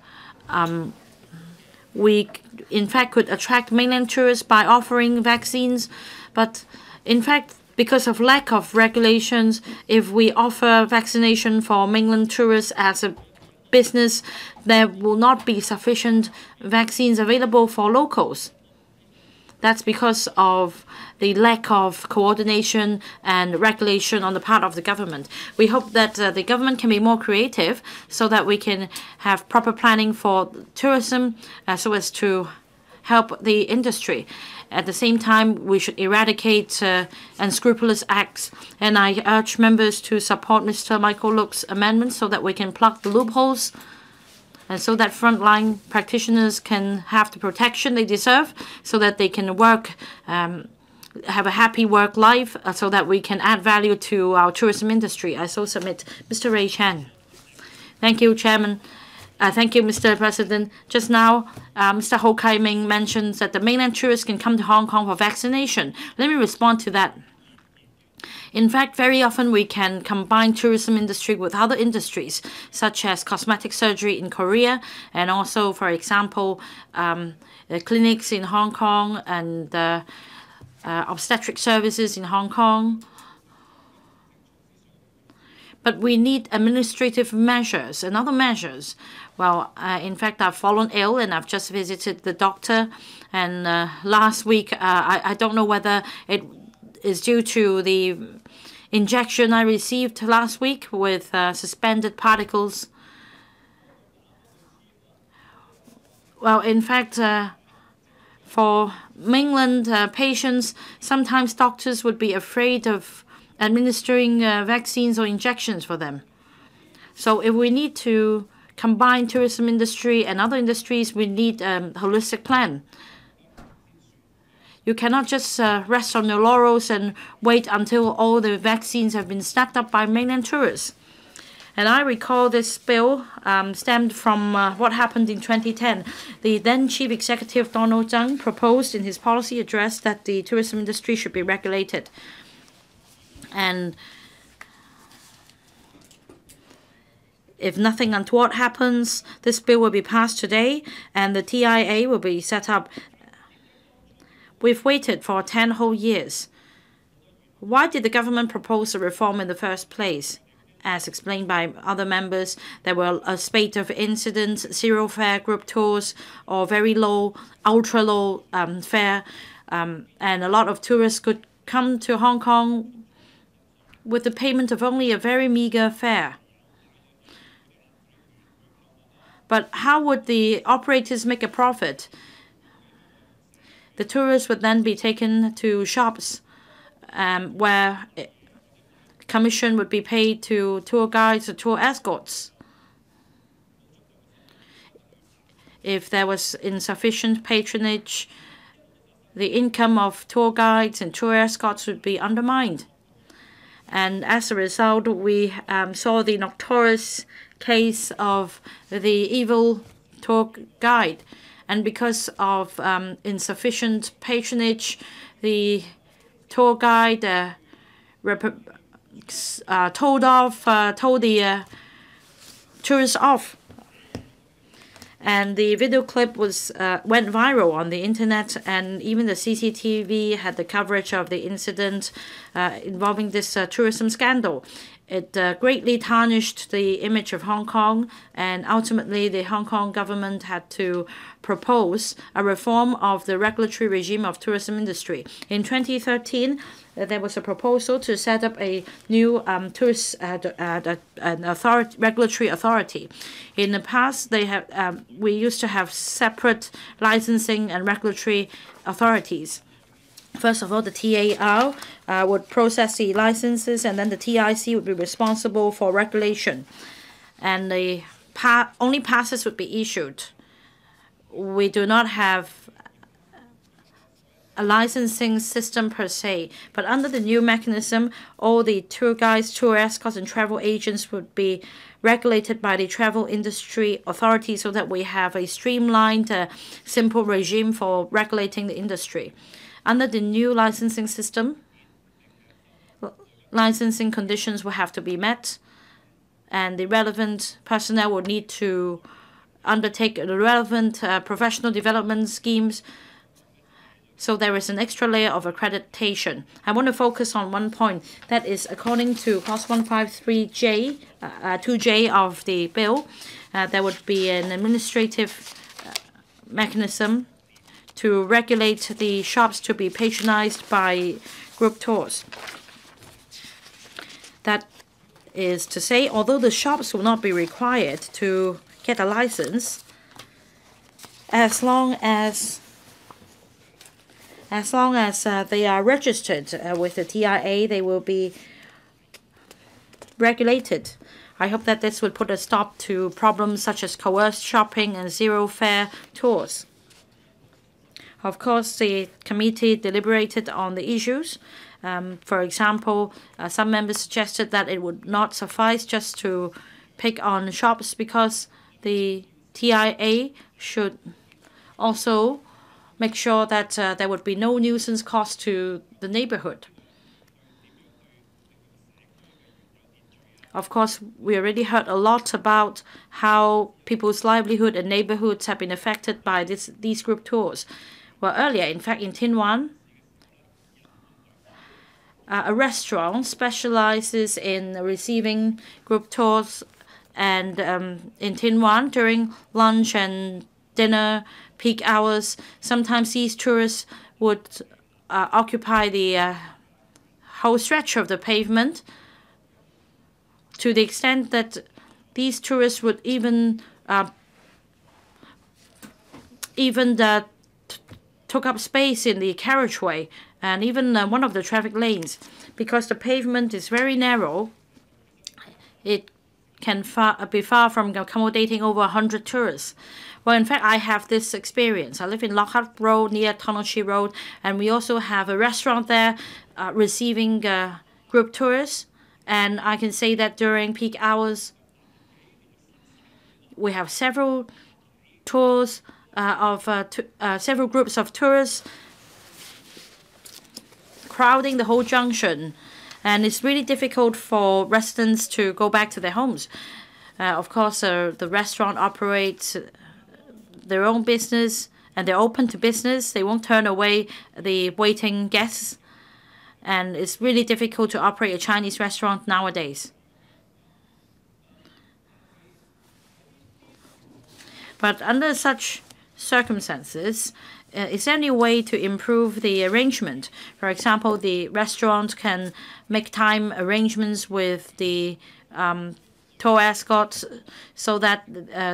we in fact could attract mainland tourists by offering vaccines, but in fact, because of lack of regulations, if we offer vaccination for mainland tourists as a business, there will not be sufficient vaccines available for locals. That's because of the lack of coordination and regulation on the part of the government. We hope that the government can be more creative so that we can have proper planning for tourism so as to help the industry. At the same time, we should eradicate unscrupulous acts. And I urge members to support Mr. Michael Look's amendment so that we can plug the loopholes and so that frontline practitioners can have the protection they deserve so that they can work, have a happy work life so that we can add value to our tourism industry. I so submit. Mr. Ray Chan. Thank you, Chairman. Thank you, Mr. President. Just now, Mr. Ho Kai-ming mentions that the mainland tourists can come to Hong Kong for vaccination. Let me respond to that. In fact, very often we can combine tourism industry with other industries, such as cosmetic surgery in Korea, and also, for example, clinics in Hong Kong and obstetric services in Hong Kong. But we need administrative measures and other measures. Well, in fact, I've fallen ill and I've just visited the doctor. And last week, I don't know whether it is due to the injection I received last week with suspended particles. Well, in fact, for mainland patients, sometimes doctors would be afraid of administering vaccines or injections for them. So if we need to combine tourism industry and other industries, we need a holistic plan. You cannot just rest on your laurels and wait until all the vaccines have been snapped up by mainland tourists. And I recall this bill stemmed from what happened in 2010. The then Chief Executive Donald Tsang proposed in his policy address that the tourism industry should be regulated. And if nothing untoward happens, this bill will be passed today and the TIA will be set up. We've waited for 10 whole years. Why did the government propose a reform in the first place? As explained by other members, there were a spate of incidents, zero fare group tours, or very low, ultra low fare, and a lot of tourists could come to Hong Kong with the payment of only a very meager fare. But how would the operators make a profit? The tourists would then be taken to shops where commission would be paid to tour guides or tour escorts. If there was insufficient patronage, the income of tour guides and tour escorts would be undermined. And as a result, we saw the notorious case of the evil tour guide. And because of insufficient patronage, the tour guide told the tourists off. And the video clip went viral on the internet, and even the CCTV had the coverage of the incident involving this tourism scandal. It greatly tarnished the image of Hong Kong, and ultimately the Hong Kong government had to propose a reform of the regulatory regime of tourism industry. In 2013, there was a proposal to set up a new regulatory authority. In the past, we used to have separate licensing and regulatory authorities. First of all, the TAR would process the licenses, and then the TIC would be responsible for regulation. And the only passes would be issued. We do not have a licensing system per se, but under the new mechanism, all the tour guides, tour escorts, and travel agents would be regulated by the travel industry authority so that we have a streamlined, simple regime for regulating the industry. Under the new licensing system, licensing conditions will have to be met, and the relevant personnel will need to undertake the relevant professional development schemes. So there is an extra layer of accreditation. I want to focus on one point. That is, according to Clause 153J, 2J of the bill, there would be an administrative mechanism to regulate the shops to be patronized by group tours. That is to say, although the shops will not be required to get a license, as long as they are registered with the TIA, they will be regulated. I hope that this would put a stop to problems such as coerced shopping and zero-fare tours. Of course, the committee deliberated on the issues. For example, some members suggested that it would not suffice just to pick on shops because the TIA should also make sure that there would be no nuisance cost to the neighborhood. Of course, we already heard a lot about how people's livelihood and neighborhoods have been affected by these group tours. Well, earlier, in fact, in Tin Wan, a restaurant specializes in receiving group tours, and in Tin Wan during lunch and dinner peak hours, sometimes these tourists would occupy the whole stretch of the pavement, to the extent that these tourists would even took up space in the carriageway and even one of the traffic lanes. Because the pavement is very narrow, it can be far from accommodating over 100 tourists. Well, in fact, I have this experience. I live in Lockhart Road near Tonnochi Road, and we also have a restaurant there receiving group tourists. And I can say that during peak hours, we have several tours several groups of tourists crowding the whole junction, and it's really difficult for residents to go back to their homes. Of course, the restaurant operates their own business, and they're open to business. They won't turn away the waiting guests, and it's really difficult to operate a Chinese restaurant nowadays. But under such circumstances, is there any way to improve the arrangement? For example, the restaurant can make time arrangements with the tour escorts so that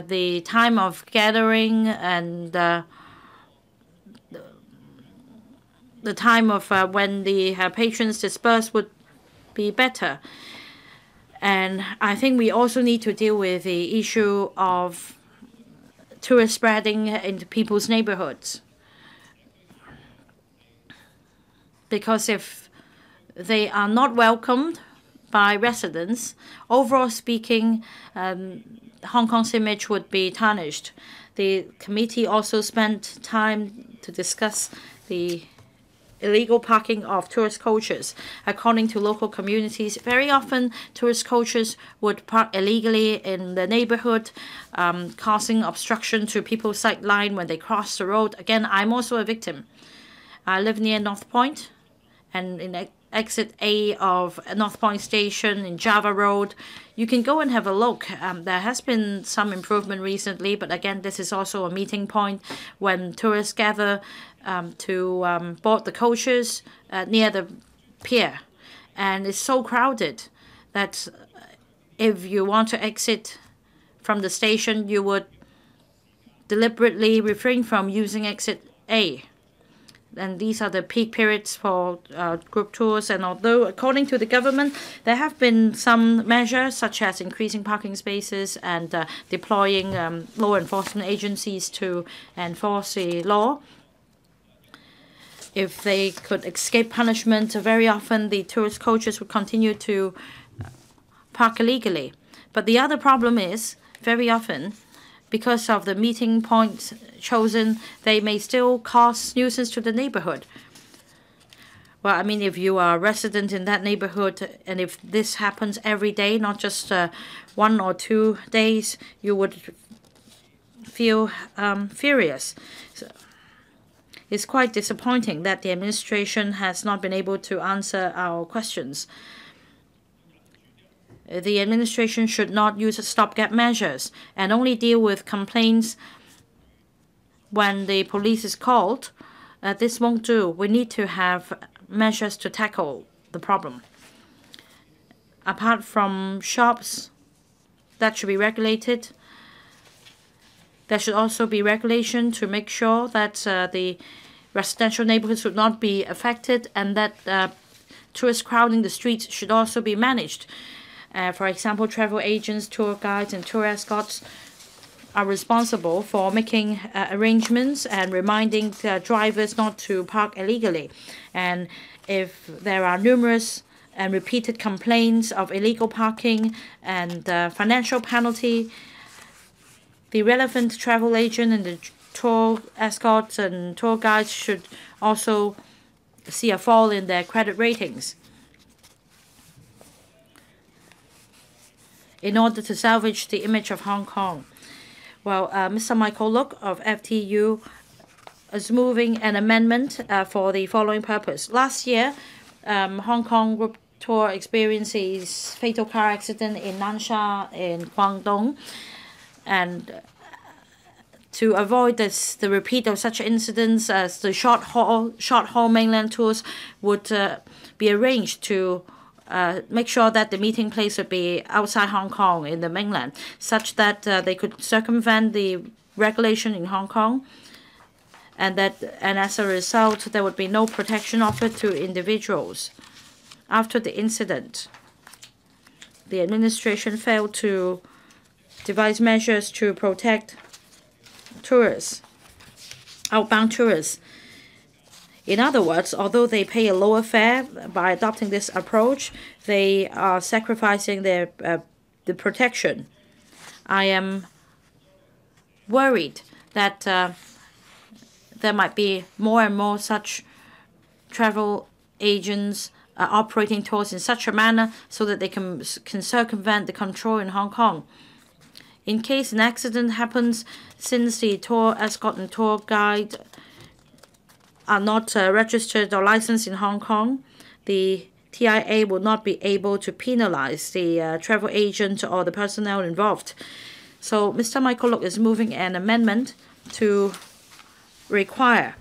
the time of gathering and the time of when the patrons disperse would be better. And I think we also need to deal with the issue of tourist spreading into people's neighborhoods. Because if they are not welcomed by residents, overall speaking, Hong Kong's image would be tarnished. The committee also spent time to discuss the illegal parking of tourist coaches. According to local communities, very often tourist coaches would park illegally in the neighborhood, causing obstruction to people's sight line when they cross the road. Again, I'm also a victim. I live near North Point, and in exit A of North Point Station in Java Road, you can go and have a look. There has been some improvement recently, but again, this is also a meeting point when tourists gather to board the coaches near the pier. And it's so crowded that if you want to exit from the station, you would deliberately refrain from using exit A. And these are the peak periods for group tours. And although, according to the government, there have been some measures such as increasing parking spaces and deploying law enforcement agencies to enforce the law, if they could escape punishment, very often the tourist coaches would continue to park illegally. But the other problem is, very often, because of the meeting points chosen, they may still cause nuisance to the neighborhood. Well, I mean, if you are a resident in that neighborhood, and if this happens every day, not just 1 or 2 days, you would feel furious. So it's quite disappointing that the administration has not been able to answer our questions. The administration should not use stopgap measures and only deal with complaints when the police is called. This won't do. We need to have measures to tackle the problem. Apart from shops that should be regulated, there should also be regulation to make sure that the residential neighborhoods would not be affected, and that tourists crowding the streets should also be managed. For example, travel agents, tour guides, and tour escorts are responsible for making arrangements and reminding drivers not to park illegally. And if there are numerous and repeated complaints of illegal parking and financial penalty, the relevant travel agent and the tour escorts and tour guides should also see a fall in their credit ratings. In order to salvage the image of Hong Kong. Well, Mr. Michael Look of FTU is moving an amendment for the following purpose. Last year, Hong Kong group tour experiences fatal car accident in Nansha in Guangdong, and to avoid the repeat of such incidents, as the short haul mainland tours would be arranged to make sure that the meeting place would be outside Hong Kong in the mainland, such that they could circumvent the regulation in Hong Kong, and as a result there would be no protection offered to individuals. After the incident, the administration failed to devise measures to protect tourists, outbound tourists. In other words, although they pay a lower fare by adopting this approach, they are sacrificing their the protection. I am worried that there might be more and more such travel agents operating tours in such a manner so that they can circumvent the control in Hong Kong. In case an accident happens, since the tour escort and tour guide are not registered or licensed in Hong Kong, the TIA will not be able to penalize the travel agent or the personnel involved. So Mr. Michael Look is moving an amendment to require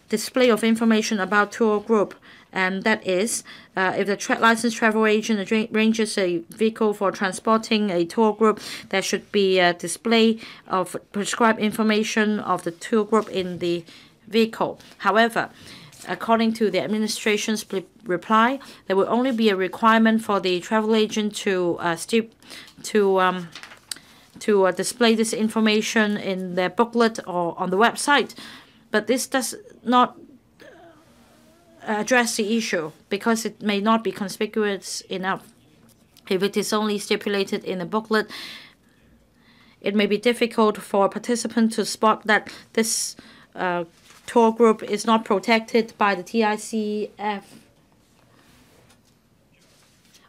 display of information about tour group, and that is, if the licensed travel agent arranges a vehicle for transporting a tour group, there should be a display of prescribed information of the tour group in the vehicle. However, according to the administration's reply, there will only be a requirement for the travel agent to display this information in their booklet or on the website. But this does not address the issue because it may not be conspicuous enough. If it is only stipulated in a booklet, it may be difficult for a participant to spot that this tour group is not protected by the TICF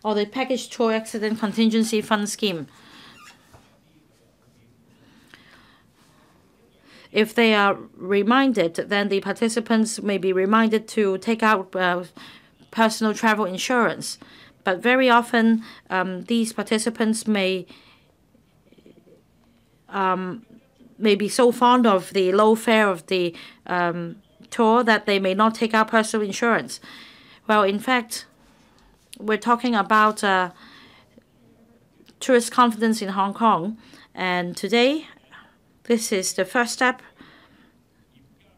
or the Package Tour Accident Contingency Fund Scheme. If they are reminded, then the participants may be reminded to take out personal travel insurance. But very often, these participants may be so fond of the low fare of the tour that they may not take out personal insurance. Well, in fact, we're talking about tourist confidence in Hong Kong, and today, this is the first step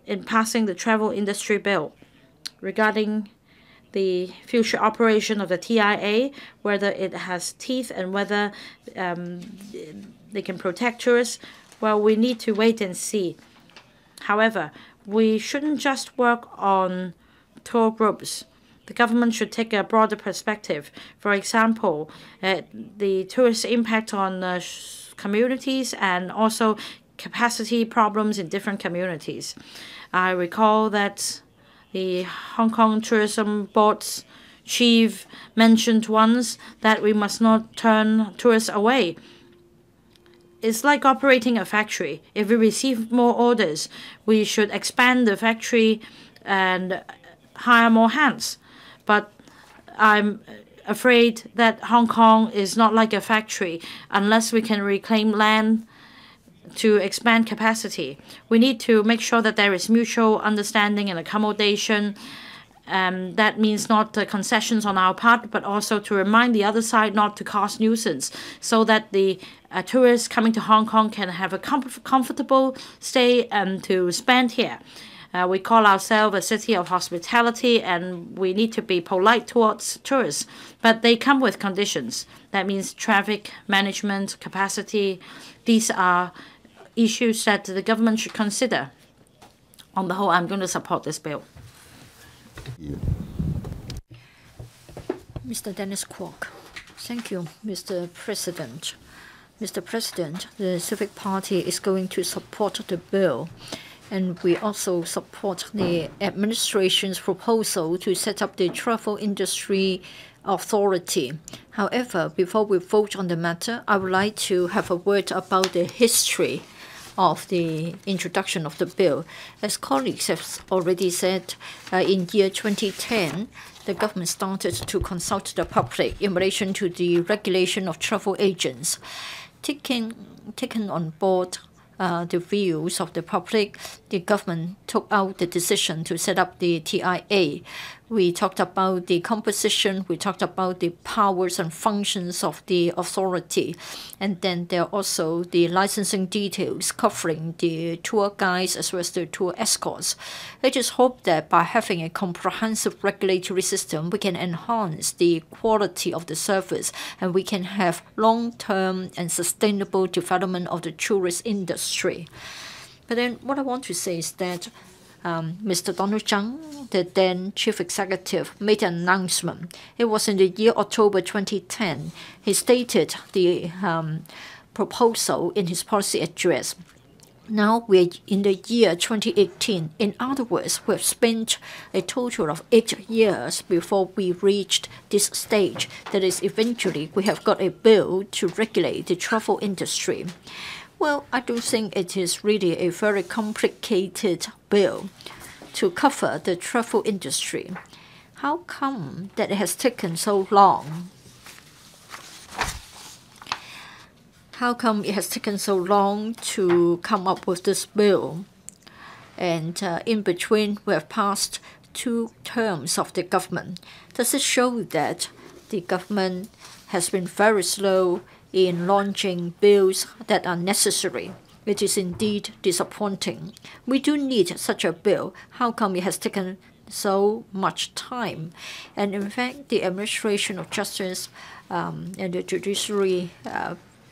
in passing the travel industry bill regarding the future operation of the TIA, whether it has teeth and whether they can protect tourists. Well, we need to wait and see. However, we shouldn't just work on tour groups. The government should take a broader perspective. For example, the tourist impact on communities and also capacity problems in different communities. I recall that the Hong Kong Tourism Board's chief mentioned once that we must not turn tourists away. It's like operating a factory. If we receive more orders, we should expand the factory and hire more hands. But I'm afraid that Hong Kong is not like a factory unless we can reclaim land to expand capacity. We need to make sure that there is mutual understanding and accommodation. That means not concessions on our part, but also to remind the other side not to cause nuisance, so that the tourists coming to Hong Kong can have a comfortable stay and to spend here. We call ourselves a city of hospitality, and we need to be polite towards tourists, but they come with conditions. That means traffic management, capacity. These are issues that the government should consider. On the whole, I'm going to support this bill. Mr. Dennis Kwok. Thank you, Mr. President. Mr. President, the Civic Party is going to support the bill, and we also support the administration's proposal to set up the Travel Industry Authority. However, before we vote on the matter, I would like to have a word about the history of the introduction of the bill. As colleagues have already said, in year 2010, the government started to consult the public in relation to the regulation of travel agents. Taking on board the views of the public, the government took out the decision to set up the TIA. We talked about the composition, we talked about the powers and functions of the authority, and then there are also the licensing details covering the tour guides as well as the tour escorts. I just hope that by having a comprehensive regulatory system, we can enhance the quality of the service and we can have long-term and sustainable development of the tourist industry. But then what I want to say is that Mr. Donald Tsang, the then chief executive, made an announcement. It was in the year October 2010. He stated the proposal in his policy address. Now we're in the year 2018. In other words, we've spent a total of 8 years before we reached this stage. That is, eventually we have got a bill to regulate the travel industry. Well, I do think it is really a very complicated bill to cover the travel industry. How come that it has taken so long? How come it has taken so long to come up with this bill? And in between, we have passed 2 terms of the government. Does it show that the government has been very slow in launching bills that are necessary? It is indeed disappointing. We do need such a bill. How come it has taken so much time? And in fact, the Administration of Justice and the Judiciary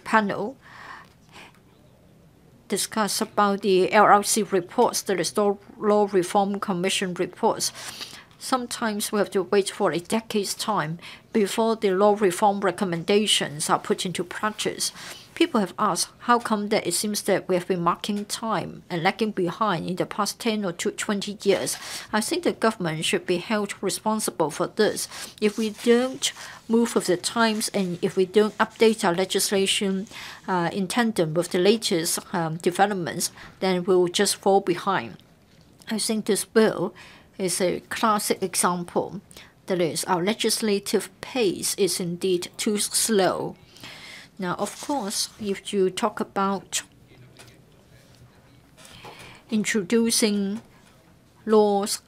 panel discussed about the LRC reports, the Law Reform Commission reports. Sometimes we have to wait for a decade's time before the law reform recommendations are put into practice. People have asked how come that it seems that we have been marking time and lagging behind in the past 10 or 20 years. I think the government should be held responsible for this. If we don't move with the times and if we don't update our legislation in tandem with the latest developments, then we will just fall behind. I think this bill is a classic example. That is, our legislative pace is indeed too slow. Now, of course, if you talk about introducing laws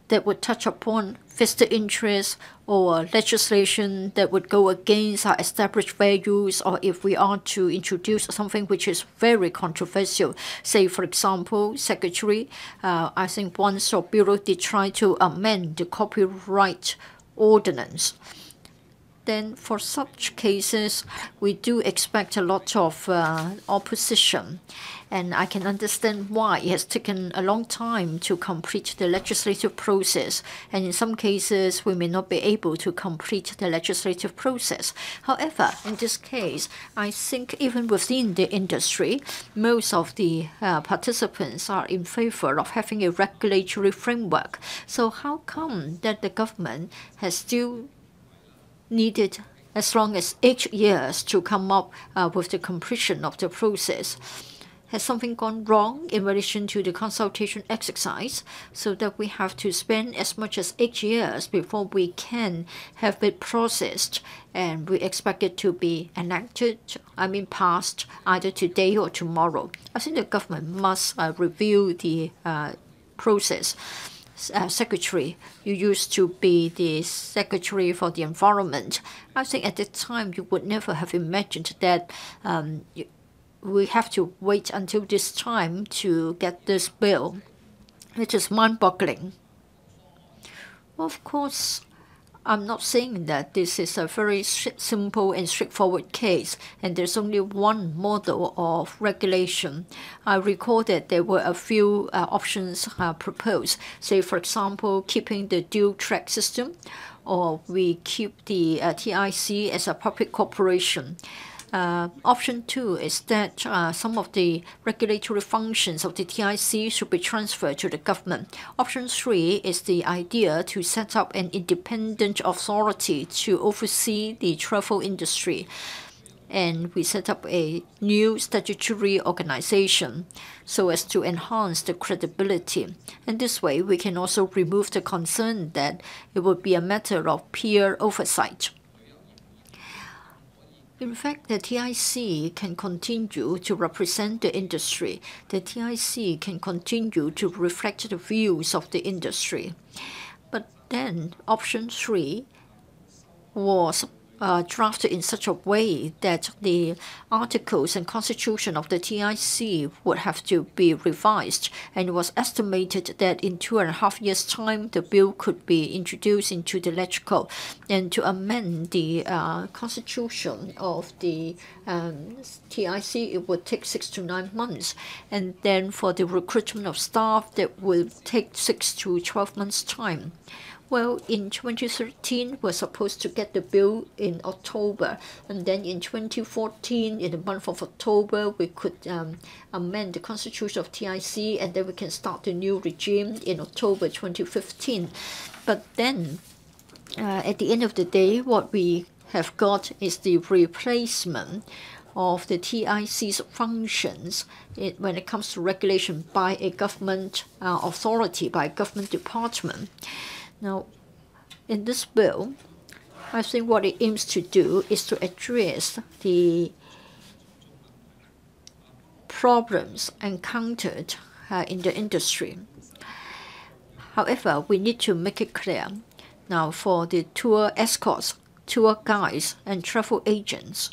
that would touch upon vested interests or legislation that would go against our established values, or if we are to introduce something which is very controversial, say, for example, Secretary, I think once your bureau did try to amend the copyright ordinance. Then for such cases, we do expect a lot of opposition. And I can understand why it has taken a long time to complete the legislative process. And in some cases, we may not be able to complete the legislative process. However, in this case, I think even within the industry, most of the participants are in favor of having a regulatory framework. So how come that the government has still needed as long as 8 years to come up with the completion of the process? Has something gone wrong in relation to the consultation exercise so that we have to spend as much as 8 years before we can have it processed and we expect it to be enacted, passed either today or tomorrow? I think the government must review the process. Secretary, you used to be the Secretary for the Environment. I think at the time you would never have imagined that we have to wait until this time to get this bill. It is mind-boggling. Of course, I'm not saying that this is a very simple and straightforward case, and there's only one model of regulation. I recall that there were a few options proposed. Say, for example, keeping the dual-track system, or we keep the TIC as a public corporation. Option 2 is that some of the regulatory functions of the TIC should be transferred to the government. Option 3 is the idea to set up an independent authority to oversee the travel industry. and we set up a new statutory organization so as to enhance the credibility. And this way, we can also remove the concern that it would be a matter of peer oversight. In fact, the TIC can continue to represent the industry. The TIC can continue to reflect the views of the industry. But then option 3 was drafted in such a way that the articles and constitution of the TIC would have to be revised, and it was estimated that in 2.5 years' time the bill could be introduced into the LegCo. And to amend the constitution of the TIC, it would take 6 to 9 months, and then for the recruitment of staff, that will take 6 to 12 months' time. Well, in 2013, we're supposed to get the bill in October, and then in 2014, in the month of October, we could amend the constitution of TIC, and then we can start the new regime in October 2015. But then, at the end of the day, what we have got is the replacement of the TIC's functions when it comes to regulation by a government authority, by a government department. Now, in this bill, I think what it aims to do is to address the problems encountered in the industry. However, we need to make it clear now for the tour escorts, tour guides, and travel agents.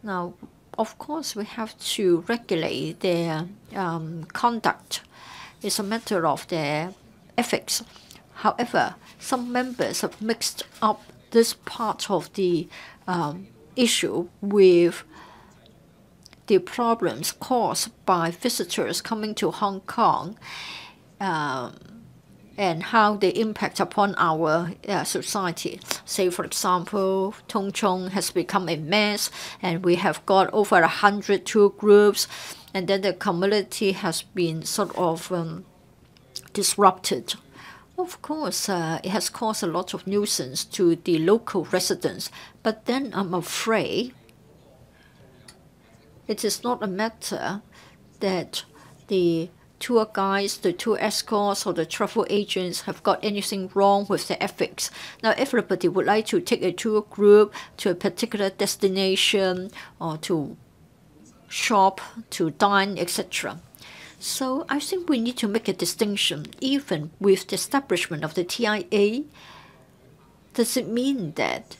Now, of course, we have to regulate their conduct. It's a matter of their ethics. However, some members have mixed up this part of the issue with the problems caused by visitors coming to Hong Kong and how they impact upon our society. Say, for example, Tung Chung has become a mess, and we have got over 100 tour groups, and then the community has been sort of disrupted. Of course, it has caused a lot of nuisance to the local residents, but then I'm afraid it is not a matter that the tour guides, the tour escorts, or the travel agents have got anything wrong with their ethics. Now, everybody would like to take a tour group to a particular destination or to shop, to dine, etc. So I think we need to make a distinction. Even with the establishment of the TIA, does it mean that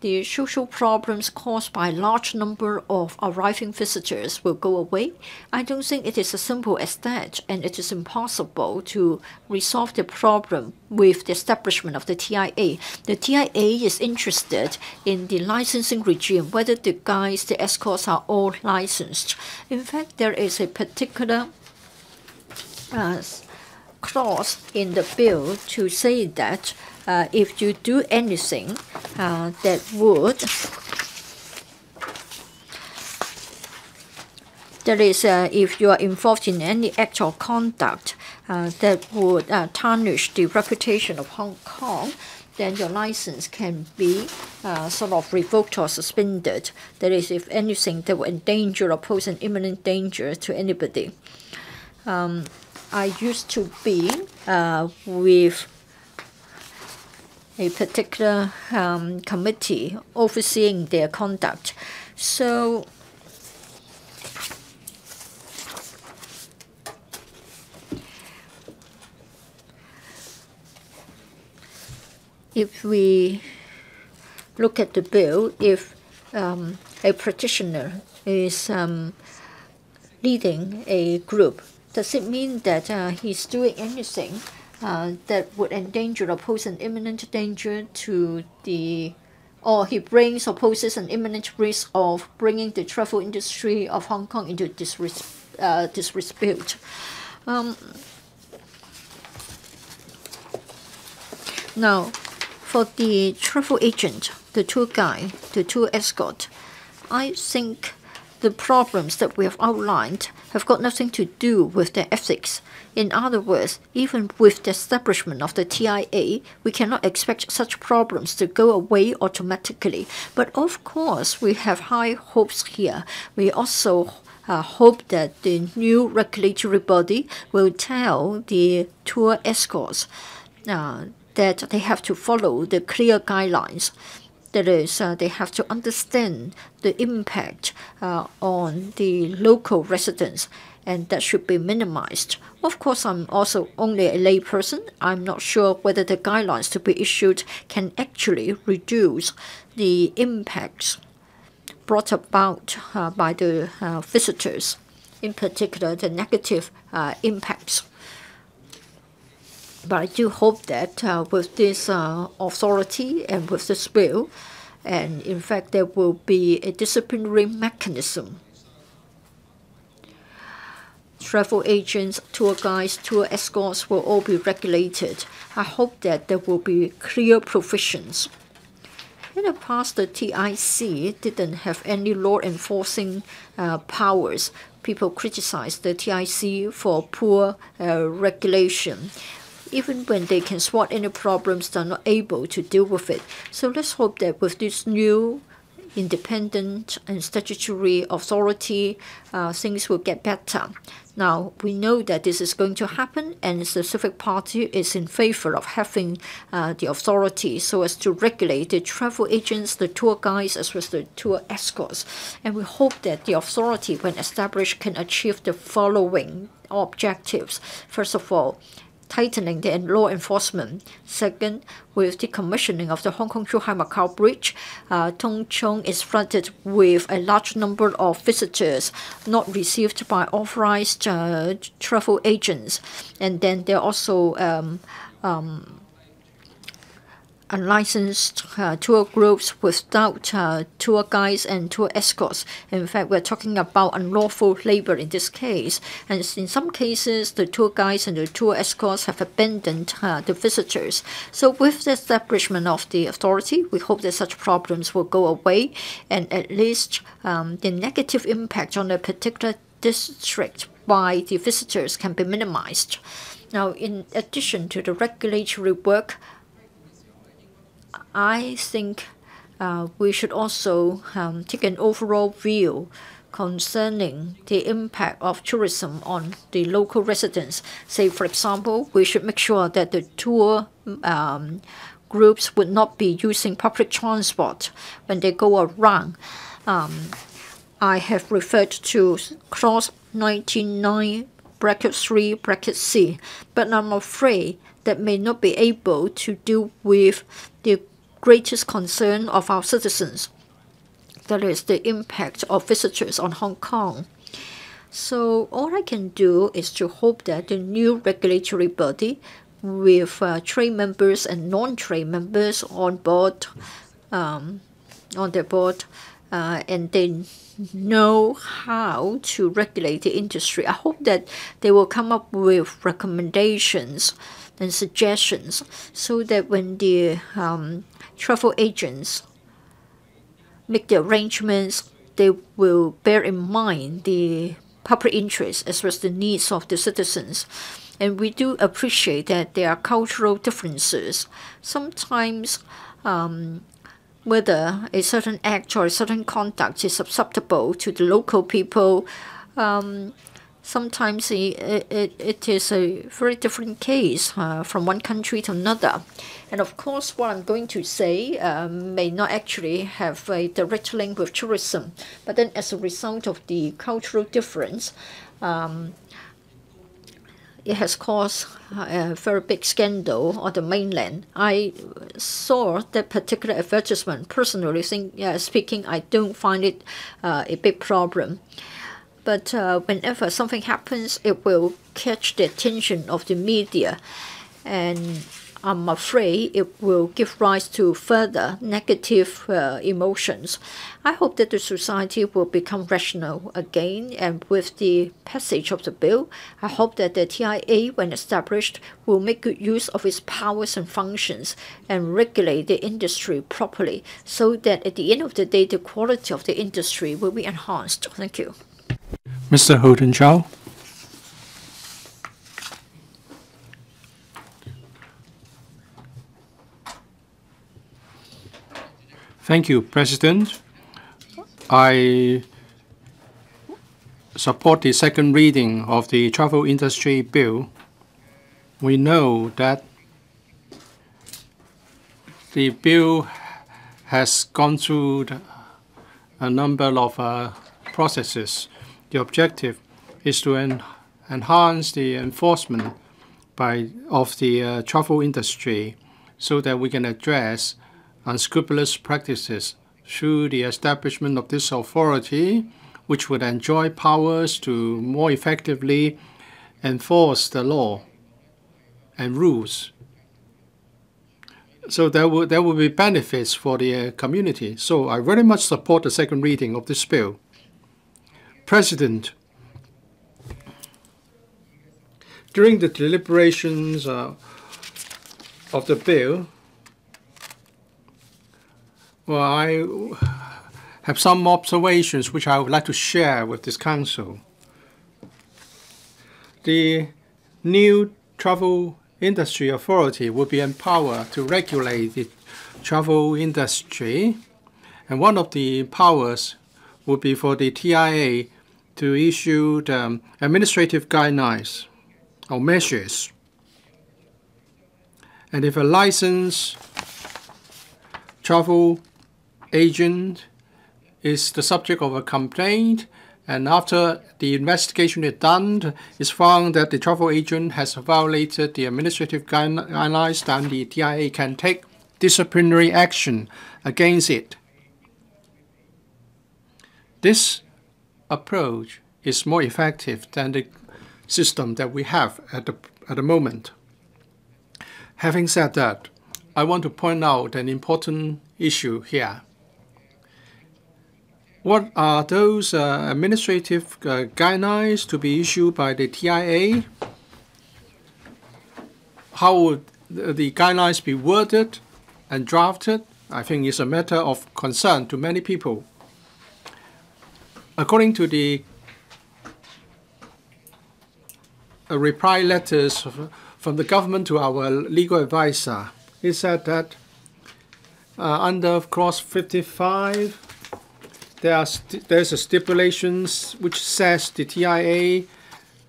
the social problems caused by a large number of arriving visitors will go away? I don't think it is as simple as that, and it is impossible to resolve the problem with the establishment of the TIA. The TIA is interested in the licensing regime, whether the guides, the escorts are all licensed. In fact, there is a particular clause in the bill to say that if you do anything that would, that is, if you are involved in any act or conduct that would tarnish the reputation of Hong Kong, then your license can be sort of revoked or suspended. That is, if anything that would endanger or pose an imminent danger to anybody. I used to be with a particular committee overseeing their conduct. So if we look at the bill, if a practitioner is leading a group, does it mean that he's doing anything that would endanger or pose an imminent danger to the, or he brings or poses an imminent risk of bringing the travel industry of Hong Kong into disrepute? Now, for the travel agent, the tour guide, the tour escort, I think the problems that we have outlined have got nothing to do with their ethics. In other words, even with the establishment of the TIA, we cannot expect such problems to go away automatically. But of course, we have high hopes here. We also hope that the new regulatory body will tell the tour escorts that they have to follow the clear guidelines. That is, they have to understand the impact on the local residents, and that should be minimized. Of course, I'm also only a layperson. I'm not sure whether the guidelines to be issued can actually reduce the impacts brought about by the visitors, in particular the negative impacts. But I do hope that with this authority and with this bill, and in fact there will be a disciplinary mechanism. Travel agents, tour guides, tour escorts will all be regulated. I hope that there will be clear provisions. In the past, the TIC didn't have any law enforcing powers. People criticized the TIC for poor regulation. Even when they can spot any problems, they're not able to deal with it. So let's hope that with this new independent and statutory authority, things will get better. Now, we know that this is going to happen, and the Civic Party is in favor of having the authority so as to regulate the travel agents, the tour guides, as well as the tour escorts. And we hope that the authority, when established, can achieve the following objectives. First of all, tightening the law enforcement. Second, with the commissioning of the Hong Kong-Zhuhai-Macau Bridge, Tung Chung is flooded with a large number of visitors not received by authorized travel agents. And then there are also unlicensed tour groups without tour guides and tour escorts. In fact, we're talking about unlawful labor in this case. And in some cases, the tour guides and the tour escorts have abandoned the visitors. So with the establishment of the authority, we hope that such problems will go away, and at least the negative impact on a particular district by the visitors can be minimized. Now, in addition to the regulatory work, I think we should also take an overall view concerning the impact of tourism on the local residents. Say, for example, we should make sure that the tour groups would not be using public transport when they go around. I have referred to Clause 99(3)(c), but I'm afraid that may not be able to deal with the greatest concern of our citizens, that is the impact of visitors on Hong Kong. So all I can do is to hope that the new regulatory body with trade members and non-trade members on board, and they know how to regulate the industry. I hope that they will come up with recommendations and suggestions so that when the travel agents make the arrangements, they will bear in mind the public interest as well as the needs of the citizens. And we do appreciate that there are cultural differences. Sometimes whether a certain act or a certain conduct is acceptable to the local people, sometimes it is a very different case from one country to another. And of course, what I'm going to say may not actually have a direct link with tourism, but then as a result of the cultural difference, it has caused a very big scandal on the mainland. I saw that particular advertisement. Personally, speaking, I don't find it a big problem. But whenever something happens, it will catch the attention of the media. And I'm afraid it will give rise to further negative emotions. I hope that the society will become rational again, and with the passage of the bill, I hope that the TIA, when established, will make good use of its powers and functions and regulate the industry properly so that at the end of the day, the quality of the industry will be enhanced. Thank you. Mr. Ho Tung Chow. Thank you, President. I support the second reading of the travel industry bill. We know that the bill has gone through a number of processes. The objective is to enhance the enforcement of the travel industry so that we can address unscrupulous practices through the establishment of this authority, which would enjoy powers to more effectively enforce the law and rules. So there will be benefits for the community. So I very much support the second reading of this bill. President, during the deliberations of the bill, well, I have some observations which I would like to share with this Council. The new Travel Industry Authority will be empowered to regulate the travel industry, and one of the powers would be for the TIA to issue administrative guidelines or measures. And if a licensed travel agent is the subject of a complaint, and after the investigation is done, it's found that the travel agent has violated the administrative guidelines, then the TIA can take disciplinary action against it. This approach is more effective than the system that we have at the moment. Having said that, I want to point out an important issue here. What are those administrative guidelines to be issued by the TIA? How would the guidelines be worded and drafted? I think it's a matter of concern to many people. According to the reply letters from the government to our legal advisor, it said that under Clause 55, there's a stipulation which says the TIA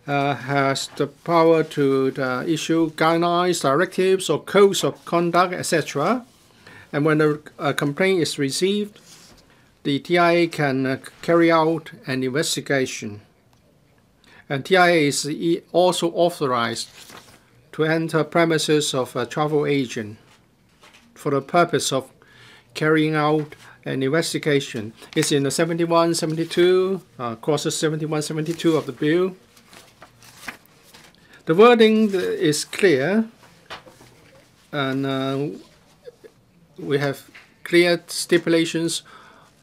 has the power to issue guidelines, directives, or codes of conduct, etc. And when a complaint is received, the TIA can carry out an investigation. And TIA is also authorized to enter premises of a travel agent for the purpose of carrying out an investigation. It's in the 71-72, clauses 71-72 of the bill. The wording is clear, and we have clear stipulations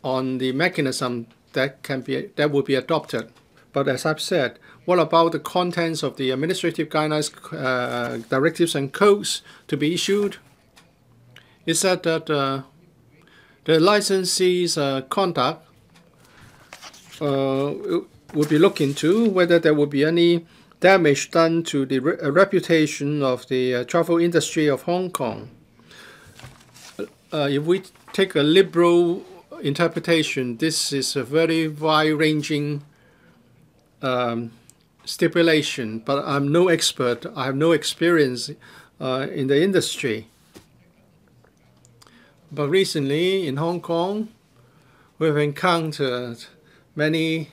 on the mechanism that will be adopted. But as I've said, what about the contents of the administrative guidelines, directives, and codes to be issued? It said that the licensee's conduct would be looked into whether there would be any damage done to the reputation of the travel industry of Hong Kong. If we take a liberal interpretation, this is a very wide-ranging stipulation, but I'm no expert. I have no experience in the industry. But recently in Hong Kong, we've encountered many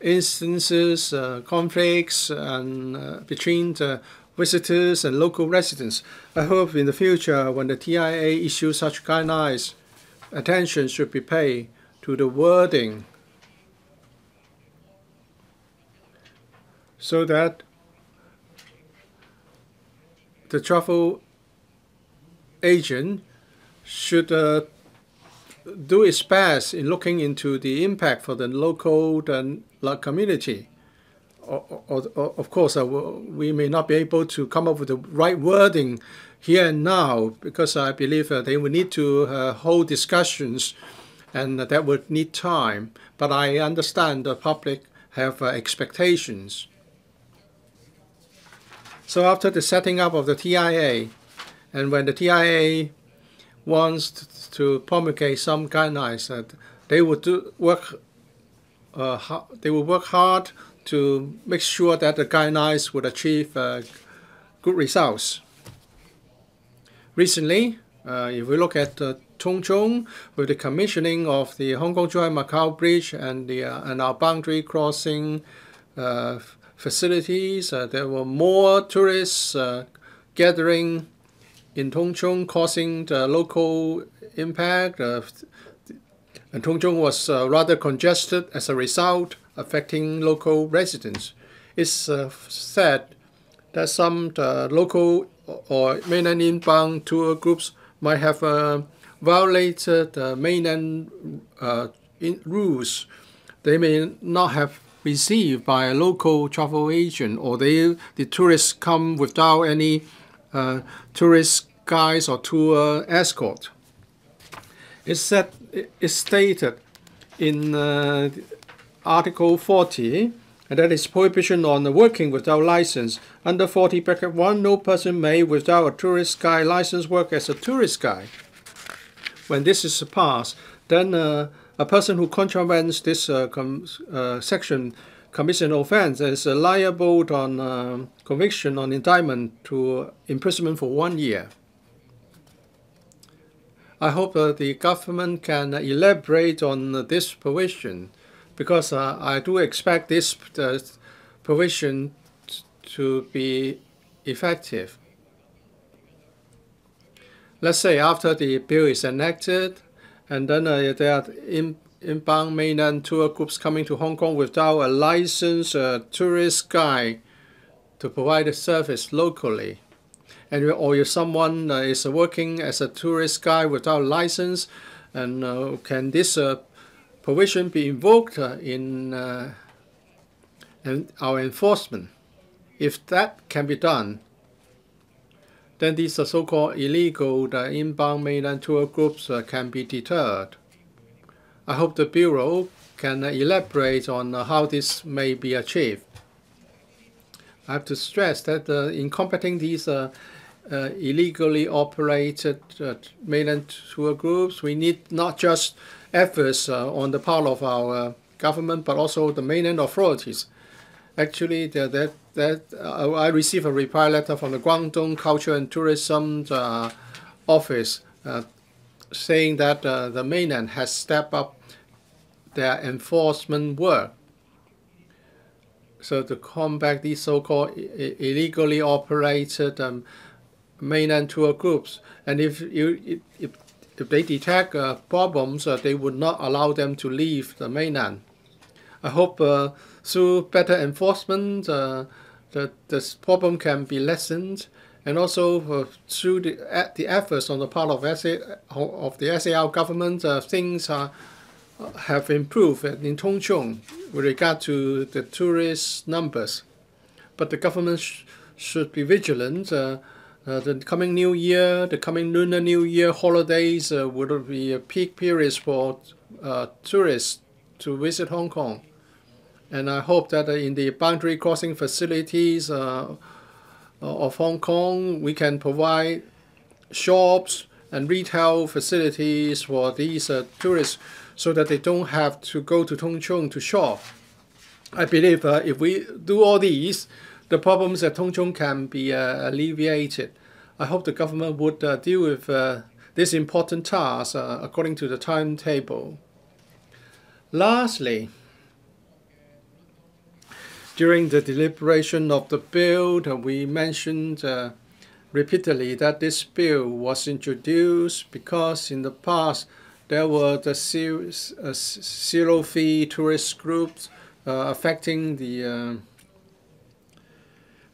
instances, conflicts between the visitors and local residents. I hope in the future, when the TIA issues such guidelines, attention should be paid to the wording so that the travel agent should do its best in looking into the impact for the local community. Of course, we may not be able to come up with the right wording here and now, because I believe they will need to hold discussions, and that would need time. But I understand the public have expectations. So after the setting up of the TIA, and when the TIA wants to promulgate some guidelines, they would work hard to make sure that the guidelines would achieve good results. Recently, if we look at Tung Chung, with the commissioning of the Hong Kong-Zhuhai-Macau Bridge and our boundary crossing facilities, there were more tourists gathering in Tung Chung, causing the local impact. And Tung Chung was rather congested as a result, affecting local residents. It's said that some local or mainland inbound tour groups might have violated mainland rules they may not have received by a local travel agent, or the tourists come without any tourist guides or tour escort. It's stated in Article 40, and that is prohibition on working without license. Under 40(1), no person may, without a tourist guide license, work as a tourist guide. When this is passed, then a person who contravenes this section commits an offense and is liable on conviction on indictment to imprisonment for 1 year. I hope the government can elaborate on this provision, because I do expect this provision to be effective. Let's say after the bill is enacted, and then there are inbound mainland tour groups coming to Hong Kong without a licensed tourist guide to provide a service locally. Or if someone is working as a tourist guide without a license, and can this provision be invoked in our enforcement? If that can be done, then these so-called illegal inbound mainland tour groups can be deterred. I hope the Bureau can elaborate on how this may be achieved. I have to stress that in combating these illegally operated mainland tour groups, we need not just efforts on the part of our government, but also the mainland authorities. Actually, I received a reply letter from the Guangdong Culture and Tourism Office saying that the mainland has stepped up their enforcement work, so to combat these so-called illegally operated mainland tour groups. And if they detect problems, they would not allow them to leave the mainland. I hope through better enforcement, this problem can be lessened, and also through the efforts on the part of the SAR government, things have improved in Tung Chung with regard to the tourist numbers. But the government should be vigilant. The coming New Year, the coming Lunar New Year holidays would be a peak periods for tourists to visit Hong Kong. And I hope that in the boundary crossing facilities of Hong Kong, we can provide shops and retail facilities for these tourists, so that they don't have to go to Tung Chung to shop. I believe if we do all these, the problems at Tung Chung can be alleviated. I hope the government would deal with this important task according to the timetable. Lastly, during the deliberation of the bill, we mentioned repeatedly that this bill was introduced because in the past there were the zero-fee tourist groups affecting the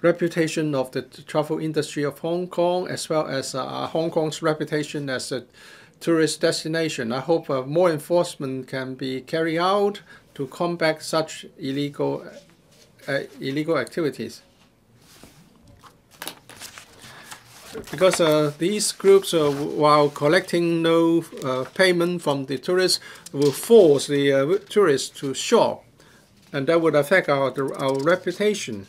reputation of the travel industry of Hong Kong, as well as Hong Kong's reputation as a tourist destination. I hope more enforcement can be carried out to combat such illegal activities. Because these groups, while collecting no payment from the tourists, will force the tourists to shop, and that would affect our reputation.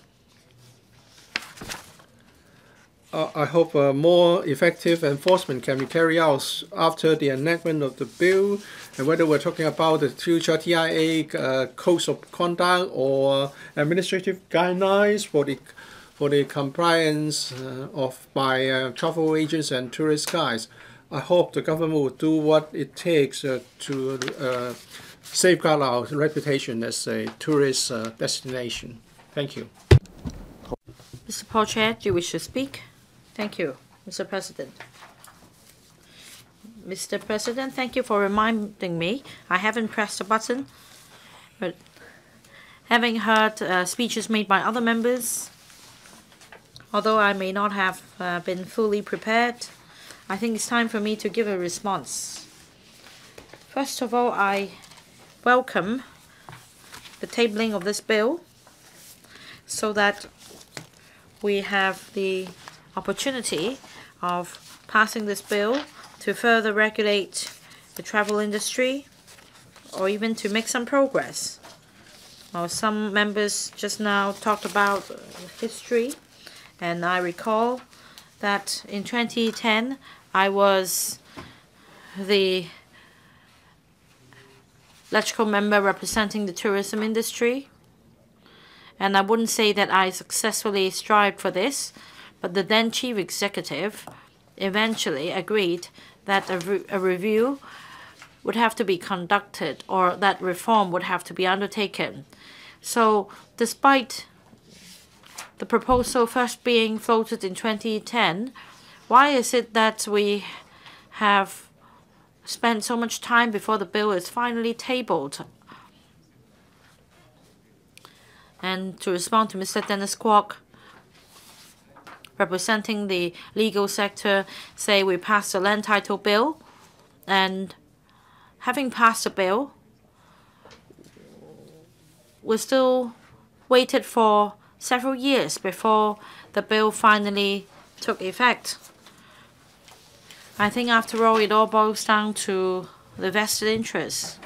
I hope more effective enforcement can be carried out after the enactment of the bill, and whether we're talking about the future TIA codes of conduct or administrative guidelines for the compliance by travel agents and tourist guides. I hope the government will do what it takes to safeguard our reputation as a tourist destination. Thank you. Mr. Paul Chair, do you wish to speak? Thank you, Mr. President. Mr. President, thank you for reminding me. I haven't pressed the button, but having heard speeches made by other members, although I may not have been fully prepared, I think it's time for me to give a response. First of all, I welcome the tabling of this bill so that we have the opportunity of passing this bill to further regulate the travel industry or even to make some progress. Well, some members just now talked about history, and I recall that in 2010 I was the LegCo member representing the tourism industry, and I wouldn't say that I successfully strived for this, but the then chief executive eventually agreed that a review would have to be conducted, or that reform would have to be undertaken. So despite the proposal first being floated in 2010, why is it that we have spent so much time before the bill is finally tabled? And to respond to Mr. Dennis Kwok, representing the legal sector, say we passed the land title bill, and having passed the bill, we still waited for several years before the bill finally took effect. I think after all, it all boils down to the vested interests.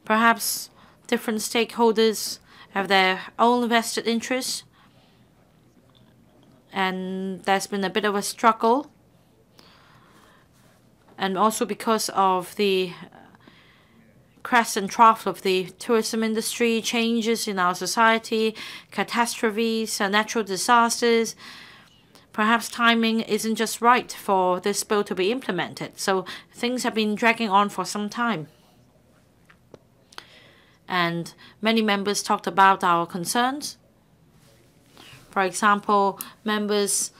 Perhaps different stakeholders have their own vested interests, and there's been a bit of a struggle. And also because of the crest and trough of the tourism industry, changes in our society, catastrophes, natural disasters, perhaps timing isn't just right for this bill to be implemented. So things have been dragging on for some time. And many members talked about our concerns. For example, members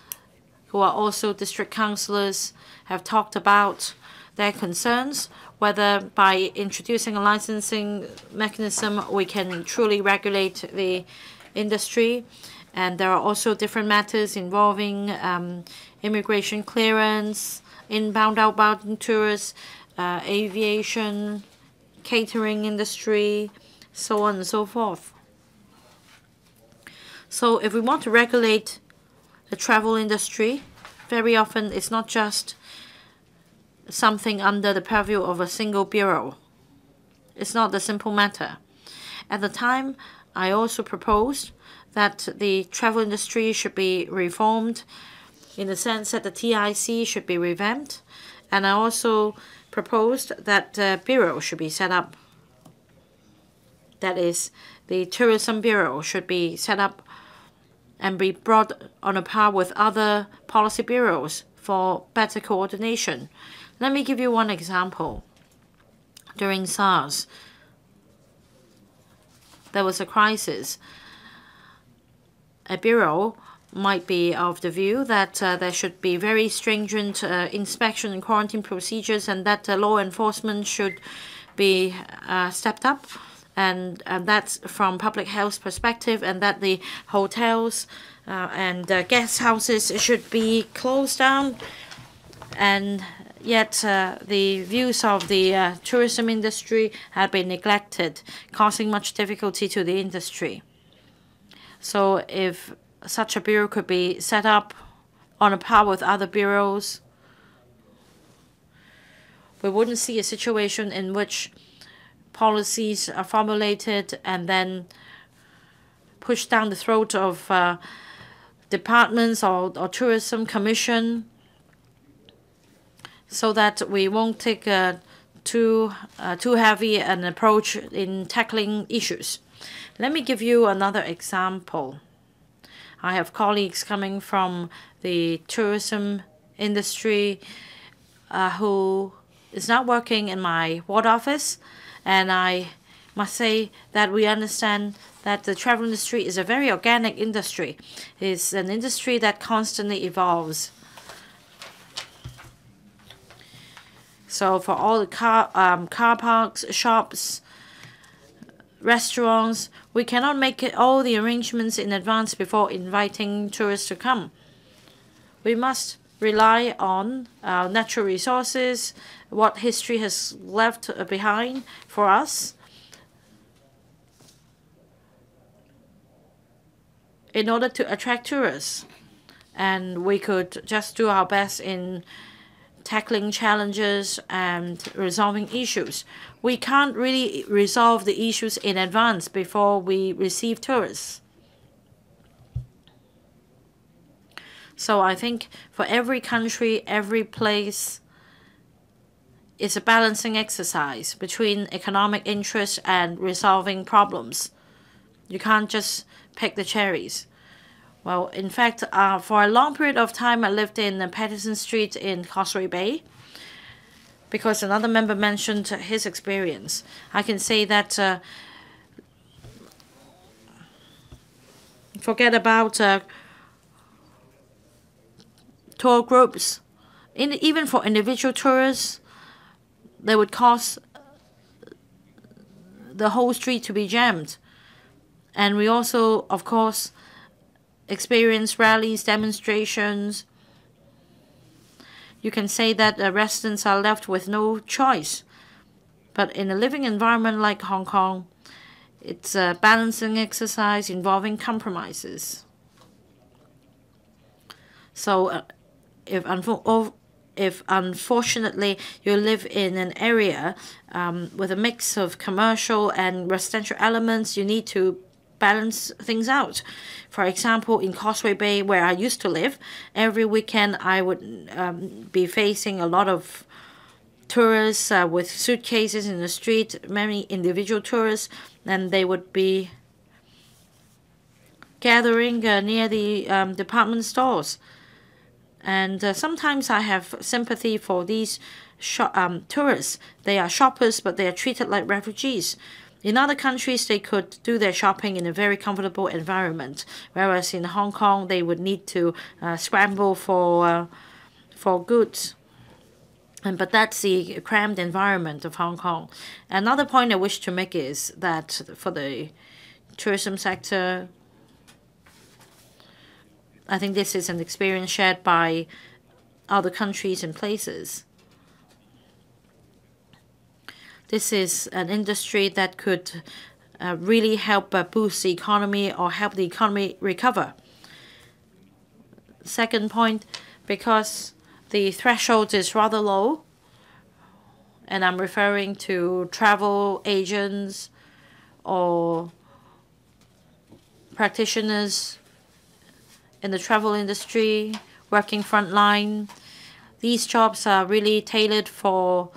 who are also district councillors have talked about their concerns, whether by introducing a licensing mechanism we can truly regulate the industry. And there are also different matters involving immigration clearance, inbound, outbound tourists, aviation, catering industry, so on and so forth. So if we want to regulate the travel industry, very often it's not just something under the purview of a single bureau. It's not a simple matter. At the time, I also proposed that the travel industry should be reformed in the sense that the TIC should be revamped, and I also proposed that a bureau should be set up. That is, the Tourism Bureau should be set up and be brought on a par with other policy bureaus for better coordination. Let me give you one example. During SARS, there was a crisis. A bureau might be of the view that there should be very stringent inspection and quarantine procedures, and that law enforcement should be stepped up. and that's from public health perspective, and that the hotels and guest houses should be closed down, and yet the views of the tourism industry have been neglected, causing much difficulty to the industry. So if such a bureau could be set up on a par with other bureaus, we wouldn't see a situation in which policies are formulated and then pushed down the throat of departments or tourism commission, so that we won't take too heavy an approach in tackling issues. Let me give you another example. I have colleagues coming from the tourism industry who is not working in my ward office, and I must say that we understand that the travel industry is a very organic industry. It's an industry that constantly evolves. So for all the car parks, shops, restaurants, we cannot make all the arrangements in advance before inviting tourists to come. We must rely on natural resources, what history has left behind for us, in order to attract tourists. And we could just do our best in tackling challenges and resolving issues. We can't really resolve the issues in advance before we receive tourists. So I think for every country, every place, it's a balancing exercise between economic interests and resolving problems. You can't just pick the cherries. Well, in fact, for a long period of time, I lived in Patterson Street in Causeway Bay, because another member mentioned his experience. I can say that forget about tour groups. Even for individual tourists, they would cause the whole street to be jammed. And we also, of course, experience rallies, demonstrations. You can say that residents are left with no choice. But in a living environment like Hong Kong, it's a balancing exercise involving compromises. So if unfortunately you live in an area with a mix of commercial and residential elements, you need to balance things out. For example, in Causeway Bay, where I used to live, every weekend I would be facing a lot of tourists with suitcases in the street, many individual tourists, and they would be gathering near the department stores. And sometimes I have sympathy for these tourists. They are shoppers, but they are treated like refugees. In other countries, they could do their shopping in a very comfortable environment, whereas in Hong Kong, they would need to scramble for goods. But that's the cramped environment of Hong Kong. Another point I wish to make is that for the tourism sector, I think this is an experience shared by other countries and places. This is an industry that could really help boost the economy or help the economy recover. Second point, because the threshold is rather low, and I'm referring to travel agents or practitioners in the travel industry, working frontline. These jobs are really tailored for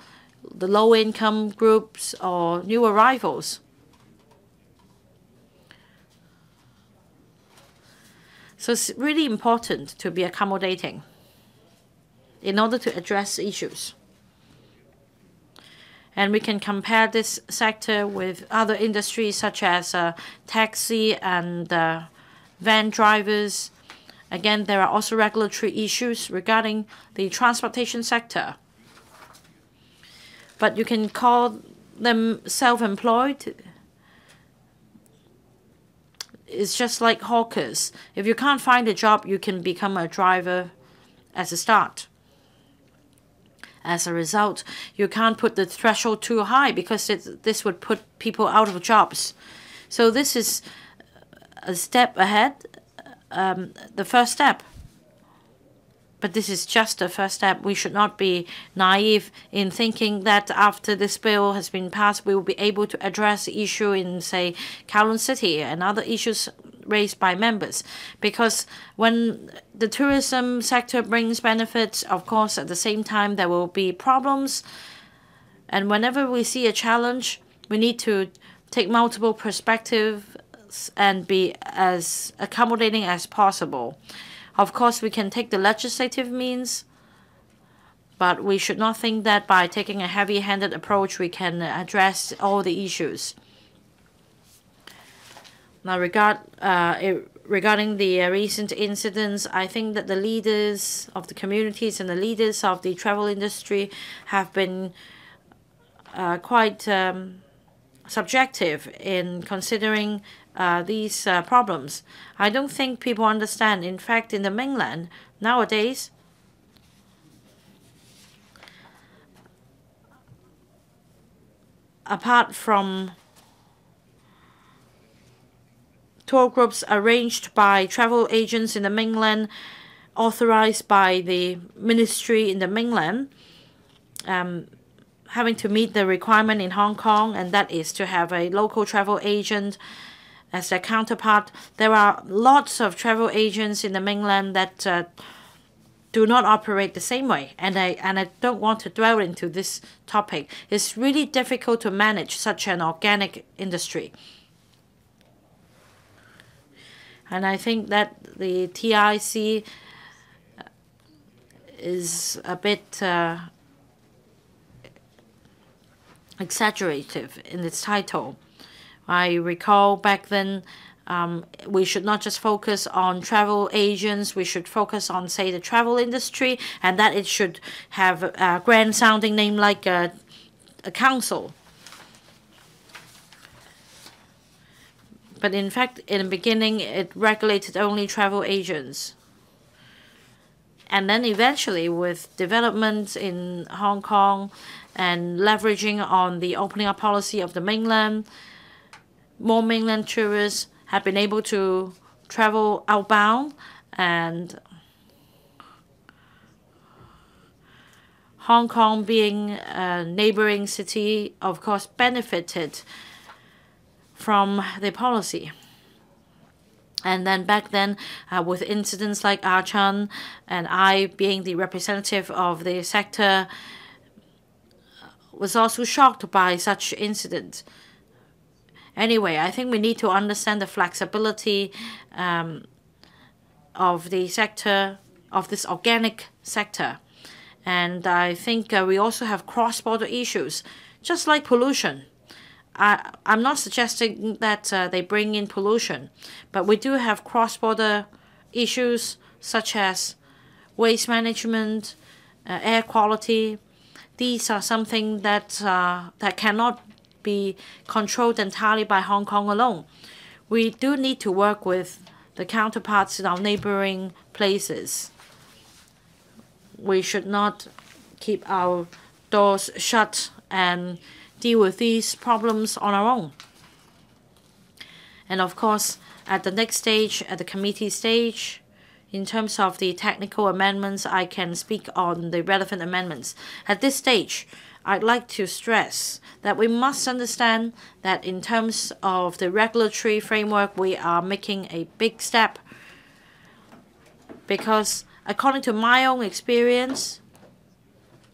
the low-income groups or new arrivals. So it's really important to be accommodating in order to address issues. And we can compare this sector with other industries such as taxi and van drivers. Again, there are also regulatory issues regarding the transportation sector. But you can call them self-employed, is just like hawkers. If you can't find a job, you can become a driver as a start. As a result, you can't put the threshold too high because this would put people out of jobs. So this is a step ahead, the first step. But this is just the first step. We should not be naive in thinking that after this bill has been passed, we will be able to address the issue in, say, Kowloon City and other issues raised by members. Because when the tourism sector brings benefits, of course, at the same time, there will be problems. And whenever we see a challenge, we need to take multiple perspectives and be as accommodating as possible. Of course, we can take the legislative means, but we should not think that by taking a heavy-handed approach, we can address all the issues. Now, regarding the recent incidents, I think that the leaders of the communities and the leaders of the travel industry have been quite subjective in considering these problems. I don't think people understand. In fact, in the mainland, nowadays, apart from tour groups arranged by travel agents in the mainland, authorized by the ministry in the mainland, having to meet the requirement in Hong Kong, and that is to have a local travel agent as their counterpart. There are lots of travel agents in the mainland that do not operate the same way, and I don't want to dwell into this topic. It's really difficult to manage such an organic industry. And I think that the TIC is a bit exaggerative in its title. I recall back then we should not just focus on travel agents, we should focus on, say, the travel industry, and that it should have a grand-sounding name like a council. But in fact, in the beginning, it regulated only travel agents. And then eventually, with developments in Hong Kong and leveraging on the opening up policy of the mainland, more mainland tourists have been able to travel outbound, and Hong Kong, being a neighboring city, of course, benefited from the policy. And then back then, with incidents like Archon, and I being the representative of the sector, was also shocked by such incidents. Anyway, I think we need to understand the flexibility of the sector, of this organic sector. And I think we also have cross-border issues, just like pollution. I'm not suggesting that they bring in pollution, but we do have cross-border issues such as waste management, air quality. These are something that cannot be controlled entirely by Hong Kong alone. We do need to work with the counterparts in our neighboring places. We should not keep our doors shut and deal with these problems on our own. And of course, at the next stage, at the committee stage, in terms of the technical amendments, I can speak on the relevant amendments. At this stage, I'd like to stress that we must understand that in terms of the regulatory framework, we are making a big step, because according to my own experience,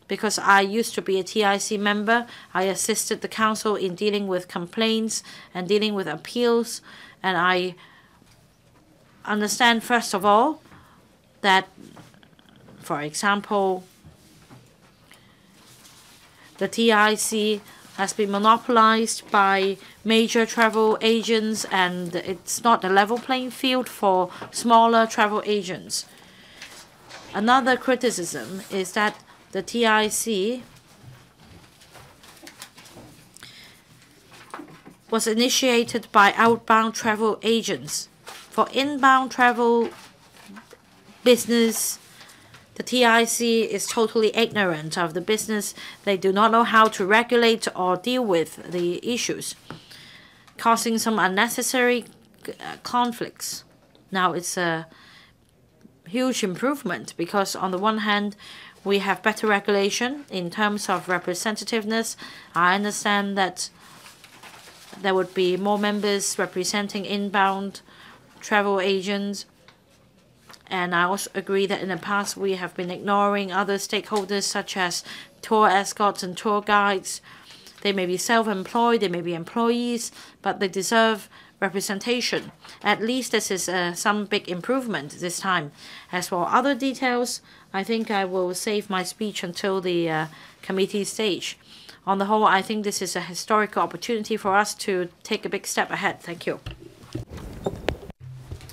because I used to be a TIC member, I assisted the council in dealing with complaints and dealing with appeals, and I understand, first of all, that, for example, the TIC has been monopolized by major travel agents, and it's not a level playing field for smaller travel agents. Another criticism is that the TIC was initiated by outbound travel agents. For inbound travel business, the TIC is totally ignorant of the business. They do not know how to regulate or deal with the issues, causing some unnecessary conflicts. Now it's a huge improvement because on the one hand, we have better regulation in terms of representativeness. I understand that there would be more members representing inbound travel agents. And I also agree that in the past we have been ignoring other stakeholders such as tour escorts and tour guides. They may be self-employed, they may be employees, but they deserve representation. At least this is some big improvement this time. As for other details, I think I will save my speech until the committee stage. On the whole, I think this is a historical opportunity for us to take a big step ahead. Thank you.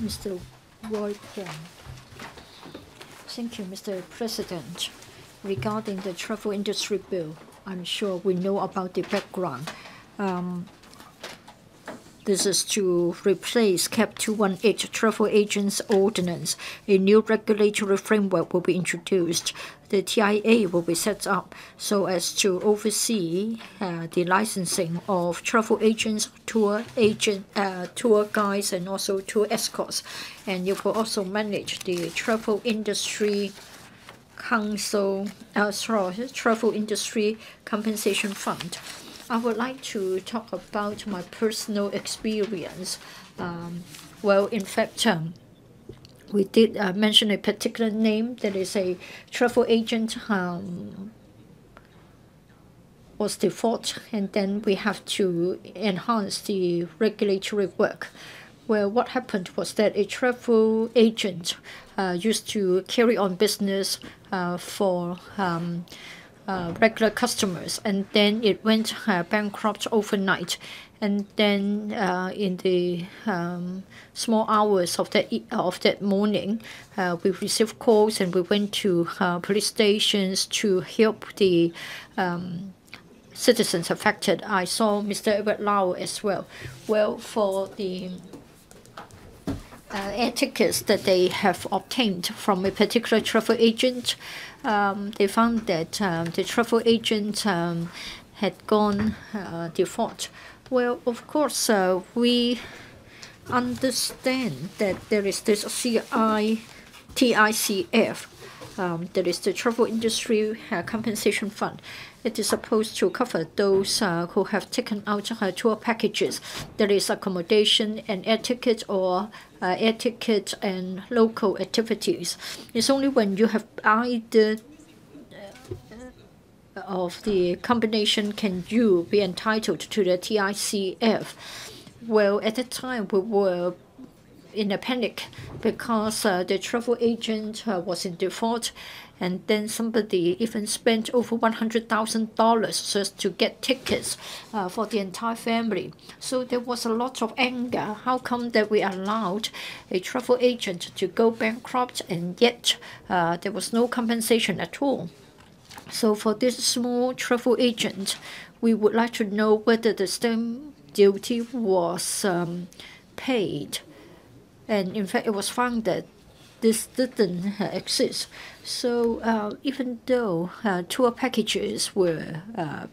Mr. Roy Kwong. Thank you, Mr. President. Regarding the travel industry bill, I'm sure we know about the background. This is to replace CAP 218 Travel Agents Ordinance. A new regulatory framework will be introduced. The TIA will be set up so as to oversee the licensing of travel agents, tour guides, and also tour escorts. And it will also manage the Travel Industry Travel Industry Compensation Fund. I would like to talk about my personal experience. Well, in fact, we did mention a particular name that is a travel agent was default, and then we have to enhance the regulatory work. Well, what happened was that a travel agent used to carry on business for regular customers, and then it went bankrupt overnight. And then in the small hours of that morning, we received calls and we went to police stations to help the citizens affected. I saw Mr. Edward Lau as well. Well, for the air tickets that they have obtained from a particular travel agent, they found that the travel agent had gone default. Well, of course, we understand that there is this TICF, that is the Travel Industry Compensation Fund. It is supposed to cover those who have taken out tour packages. There is accommodation and air ticket, or air ticket and local activities. It's only when you have either of the combination can you be entitled to the TICF. Well, at the time we were in a panic because the travel agent was in default, and then somebody even spent over $100,000 just to get tickets for the entire family. So there was a lot of anger. How come that we allowed a travel agent to go bankrupt, and yet there was no compensation at all? So for this small travel agent, we would like to know whether the stamp duty was paid. And in fact, it was found that this didn't exist. So even though tour packages were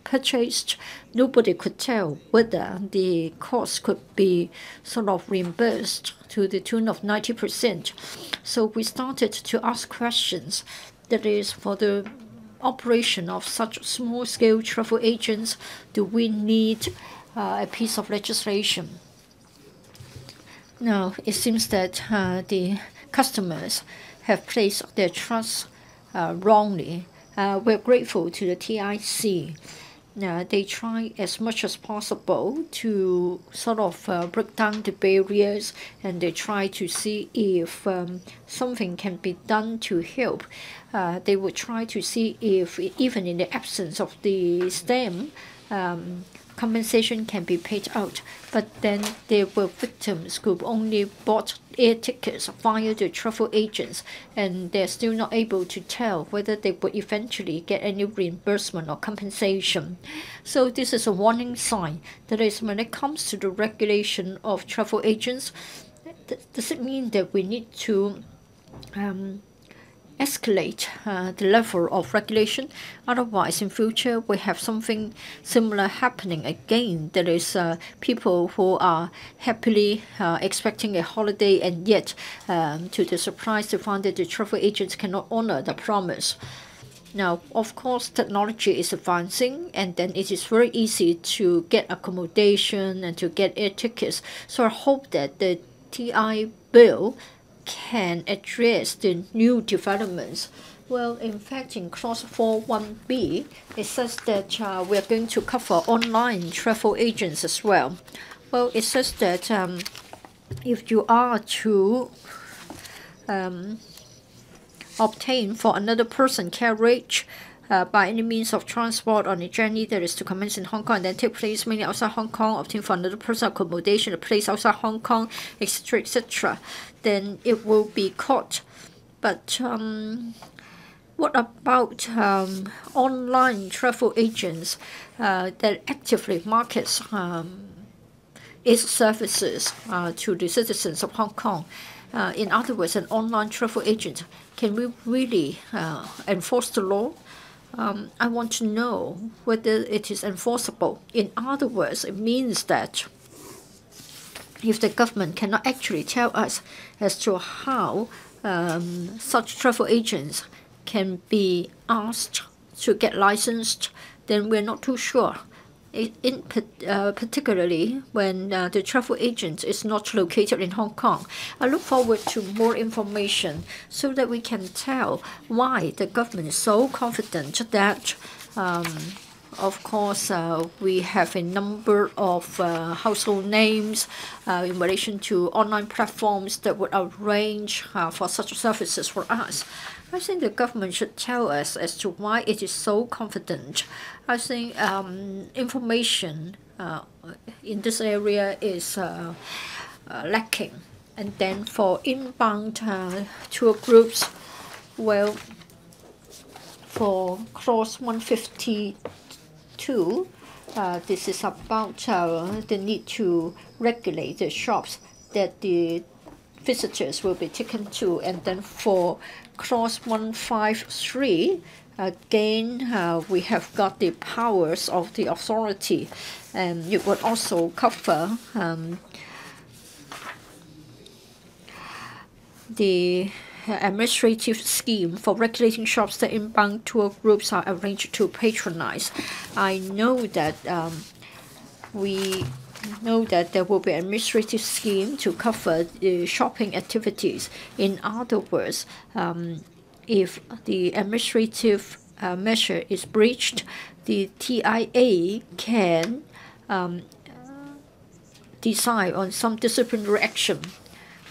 purchased, nobody could tell whether the cost could be sort of reimbursed to the tune of 90%. So we started to ask questions. That is, for the operation of such small-scale travel agents, do we need a piece of legislation? Now, it seems that the customers have placed their trust wrongly. We're grateful to the TIC. They try as much as possible to sort of break down the barriers, and they try to see if something can be done to help. They would try to see if, even in the absence of the stamp, compensation can be paid out. But then there were victims who only bought air tickets via the travel agents, and they're still not able to tell whether they would eventually get any reimbursement or compensation. So this is a warning sign. That is, when it comes to the regulation of travel agents, does it mean that we need to escalate the level of regulation? Otherwise, in future, we have something similar happening again. There is people who are happily expecting a holiday, and yet, to the surprise, they find that the travel agents cannot honor the promise. Now, of course, technology is advancing, and then it is very easy to get accommodation and to get air tickets. So I hope that the TI bill can address the new developments. Well, in fact, in Clause 4.1b, it says that we are going to cover online travel agents as well. Well, it says that if you are to obtain for another person carriage by any means of transport on a journey that is to commence in Hong Kong and then take place mainly outside Hong Kong, obtain for another person accommodation, a place outside Hong Kong, etc., etc., then it will be caught. But what about online travel agents that actively markets its services to the citizens of Hong Kong? In other words, an online travel agent, can we really enforce the law? I want to know whether it is enforceable. In other words, it means that if the government cannot actually tell us as to how such travel agents can be asked to get licensed, then we're not too sure. Particularly when the travel agent is not located in Hong Kong. I look forward to more information so that we can tell why the government is so confident that, of course, we have a number of household names in relation to online platforms that would arrange for such services for us. I think the government should tell us as to why it is so confident. I think information in this area is lacking. And then for inbound tour groups, well, for Clause 152, this is about the need to regulate the shops that the visitors will be taken to. And then for Clause 153, again, we have got the powers of the authority, and it would also cover the administrative scheme for regulating shops that inbound tour groups are arranged to patronize. I know that there will be an administrative scheme to cover the shopping activities. In other words, if the administrative measure is breached, the TIA can decide on some disciplinary action.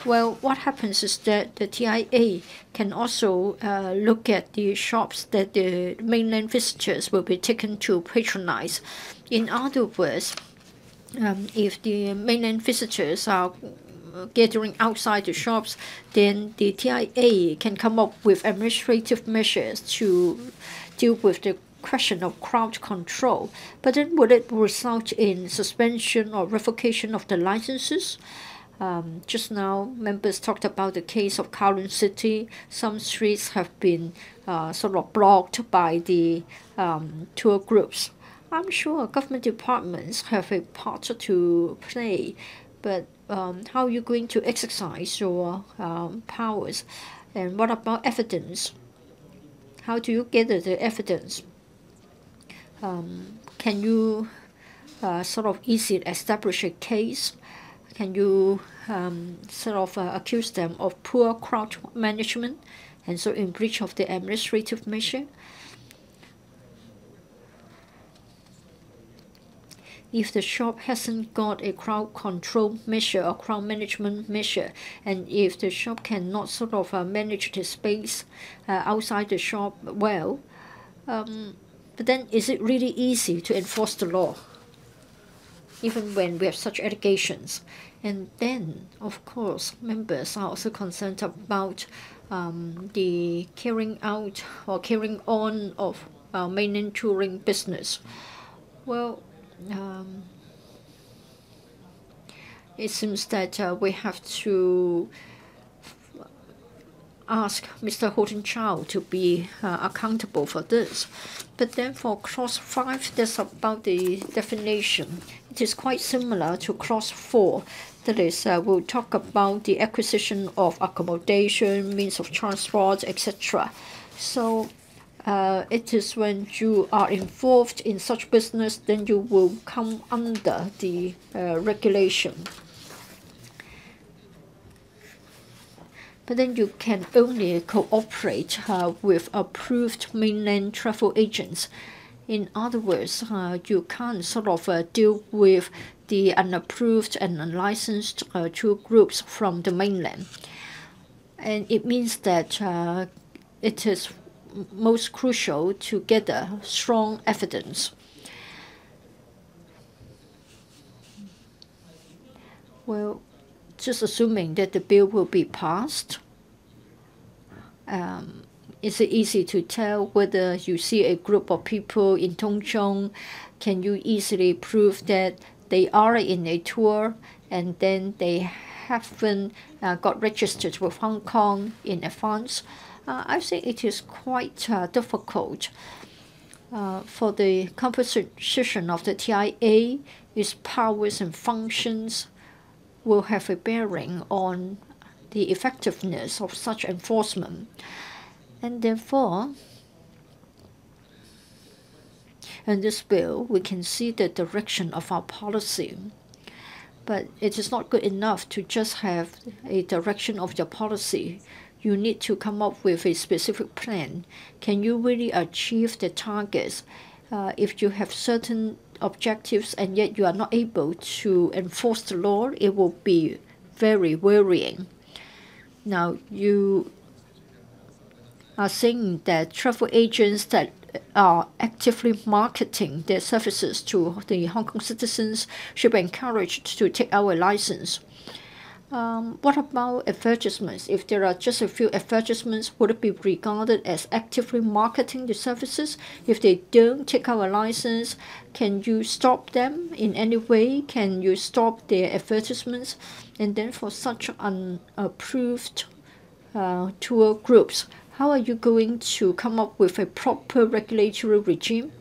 Well, what happens is that the TIA can also look at the shops that the mainland visitors will be taken to patronize. In other words, if the mainland visitors are gathering outside the shops, then the TIA can come up with administrative measures to deal with the question of crowd control. But then would it result in suspension or revocation of the licenses? Just now, members talked about the case of Kowloon City. Some streets have been sort of blocked by the tour groups. I'm sure government departments have a part to play, but how are you going to exercise your powers? And what about evidence? How do you gather the evidence? Can you sort of easily establish a case? Can you sort of accuse them of poor crowd management and so in breach of the administrative measure? If the shop hasn't got a crowd control measure or crowd management measure, and if the shop cannot sort of manage the space outside the shop well, but then is it really easy to enforce the law? even when we have such allegations. And then, of course, members are also concerned about the carrying out or carrying on of mainland touring business. Well, it seems that we have to ask Mr. Horton Chow to be accountable for this. But then for clause 5, that's about the definition. It is quite similar to clause 4. That is, we'll talk about the acquisition of accommodation, means of transport, etc. So it is when you are involved in such business, then you will come under the regulation. But then you can only cooperate with approved mainland travel agents. In other words, you can't sort of deal with the unapproved and unlicensed tour groups from the mainland. And it means that it is most crucial to gather strong evidence. Well, just assuming that the bill will be passed, is it easy to tell whether you see a group of people in Tung Chung? Can you easily prove that they are in a tour and then they haven't got registered with Hong Kong in advance? I think it is quite difficult. For the composition of the TIA, its powers and functions will have a bearing on the effectiveness of such enforcement. And therefore, in this bill, we can see the direction of our policy. But it is not good enough to just have a direction of your policy. You need to come up with a specific plan. Can you really achieve the targets? If you have certain objectives and yet you are not able to enforce the law, it will be very worrying. Now, you are saying that travel agents that are actively marketing their services to the Hong Kong citizens should be encouraged to take our license. What about advertisements? If there are just a few advertisements, would it be regarded as actively marketing the services? If they don't take our license, can you stop them in any way? Can you stop their advertisements? And then for such unapproved tour groups, how are you going to come up with a proper regulatory regime?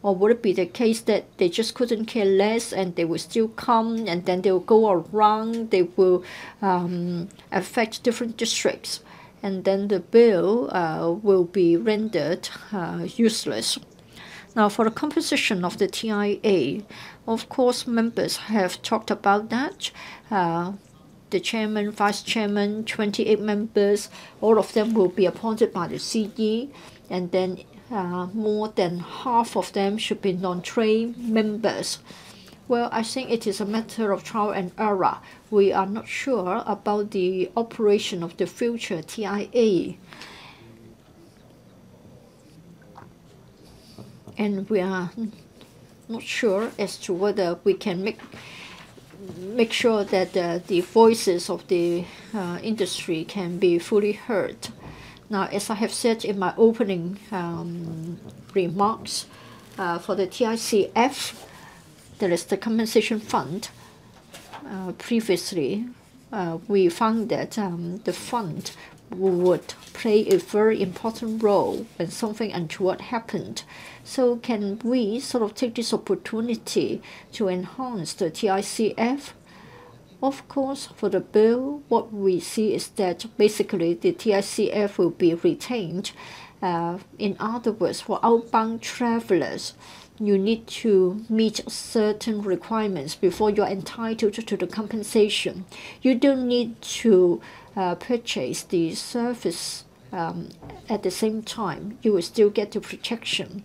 Or would it be the case that they just couldn't care less and they will still come and then they will go around, they will affect different districts, and then the bill will be rendered useless? Now, for the composition of the TIA, of course, members have talked about that. The chairman, vice chairman, 28 members, all of them will be appointed by the CE, and then more than half of them should be non-trained members. Well, I think it is a matter of trial and error. We are not sure about the operation of the future TIA. And we are not sure as to whether we can make sure that the voices of the industry can be fully heard. Now, as I have said in my opening remarks, for the TICF, that is the compensation fund, previously we found that the fund would play a very important role when something untoward happened. So can we sort of take this opportunity to enhance the TICF? Of course, for the bill, what we see is that basically the TICF will be retained. In other words, for outbound travelers, you need to meet certain requirements before you're entitled to the compensation. You don't need to purchase the service at the same time. You will still get the protection.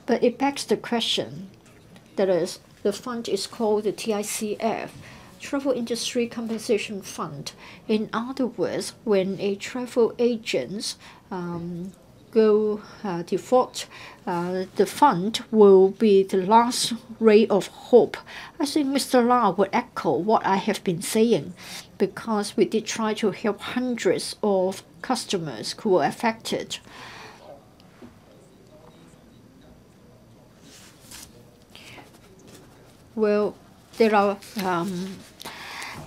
But it begs the question, that is, the fund is called the TICF, Travel Industry Compensation Fund. In other words, when a travel agent go default, the fund will be the last ray of hope. I think Mr. Lau would echo what I have been saying, because we did try to help hundreds of customers who were affected. Well, there are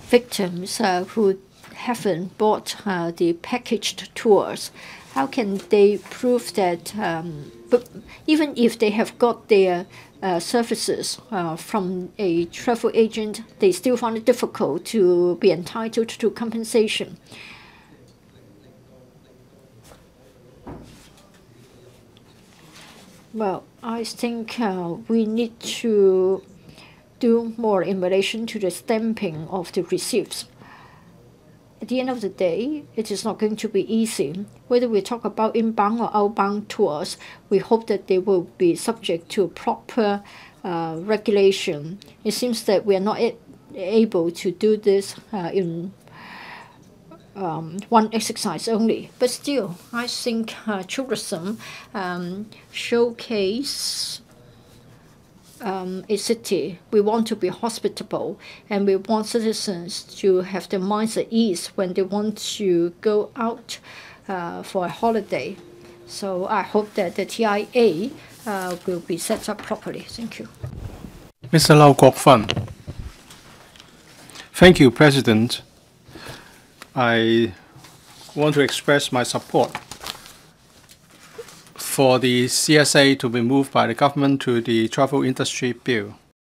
victims who haven't bought the packaged tours. How can they prove that? But even if they have got their services from a travel agent, they still find it difficult to be entitled to compensation. Well, I think we need to do more in relation to the stamping of the receipts. At the end of the day, it is not going to be easy. Whether we talk about inbound or outbound tours, we hope that they will be subject to proper regulation. It seems that we are not able to do this in one exercise only. But still, I think tourism showcase a city. We want to be hospitable, and we want citizens to have their minds at ease when they want to go out for a holiday. So I hope that the TIA will be set up properly. Thank you. Mr. Lau Kok-fun. Thank you, President. I want to express my support for the CSA to be moved by the government to the Travel Industry Bill.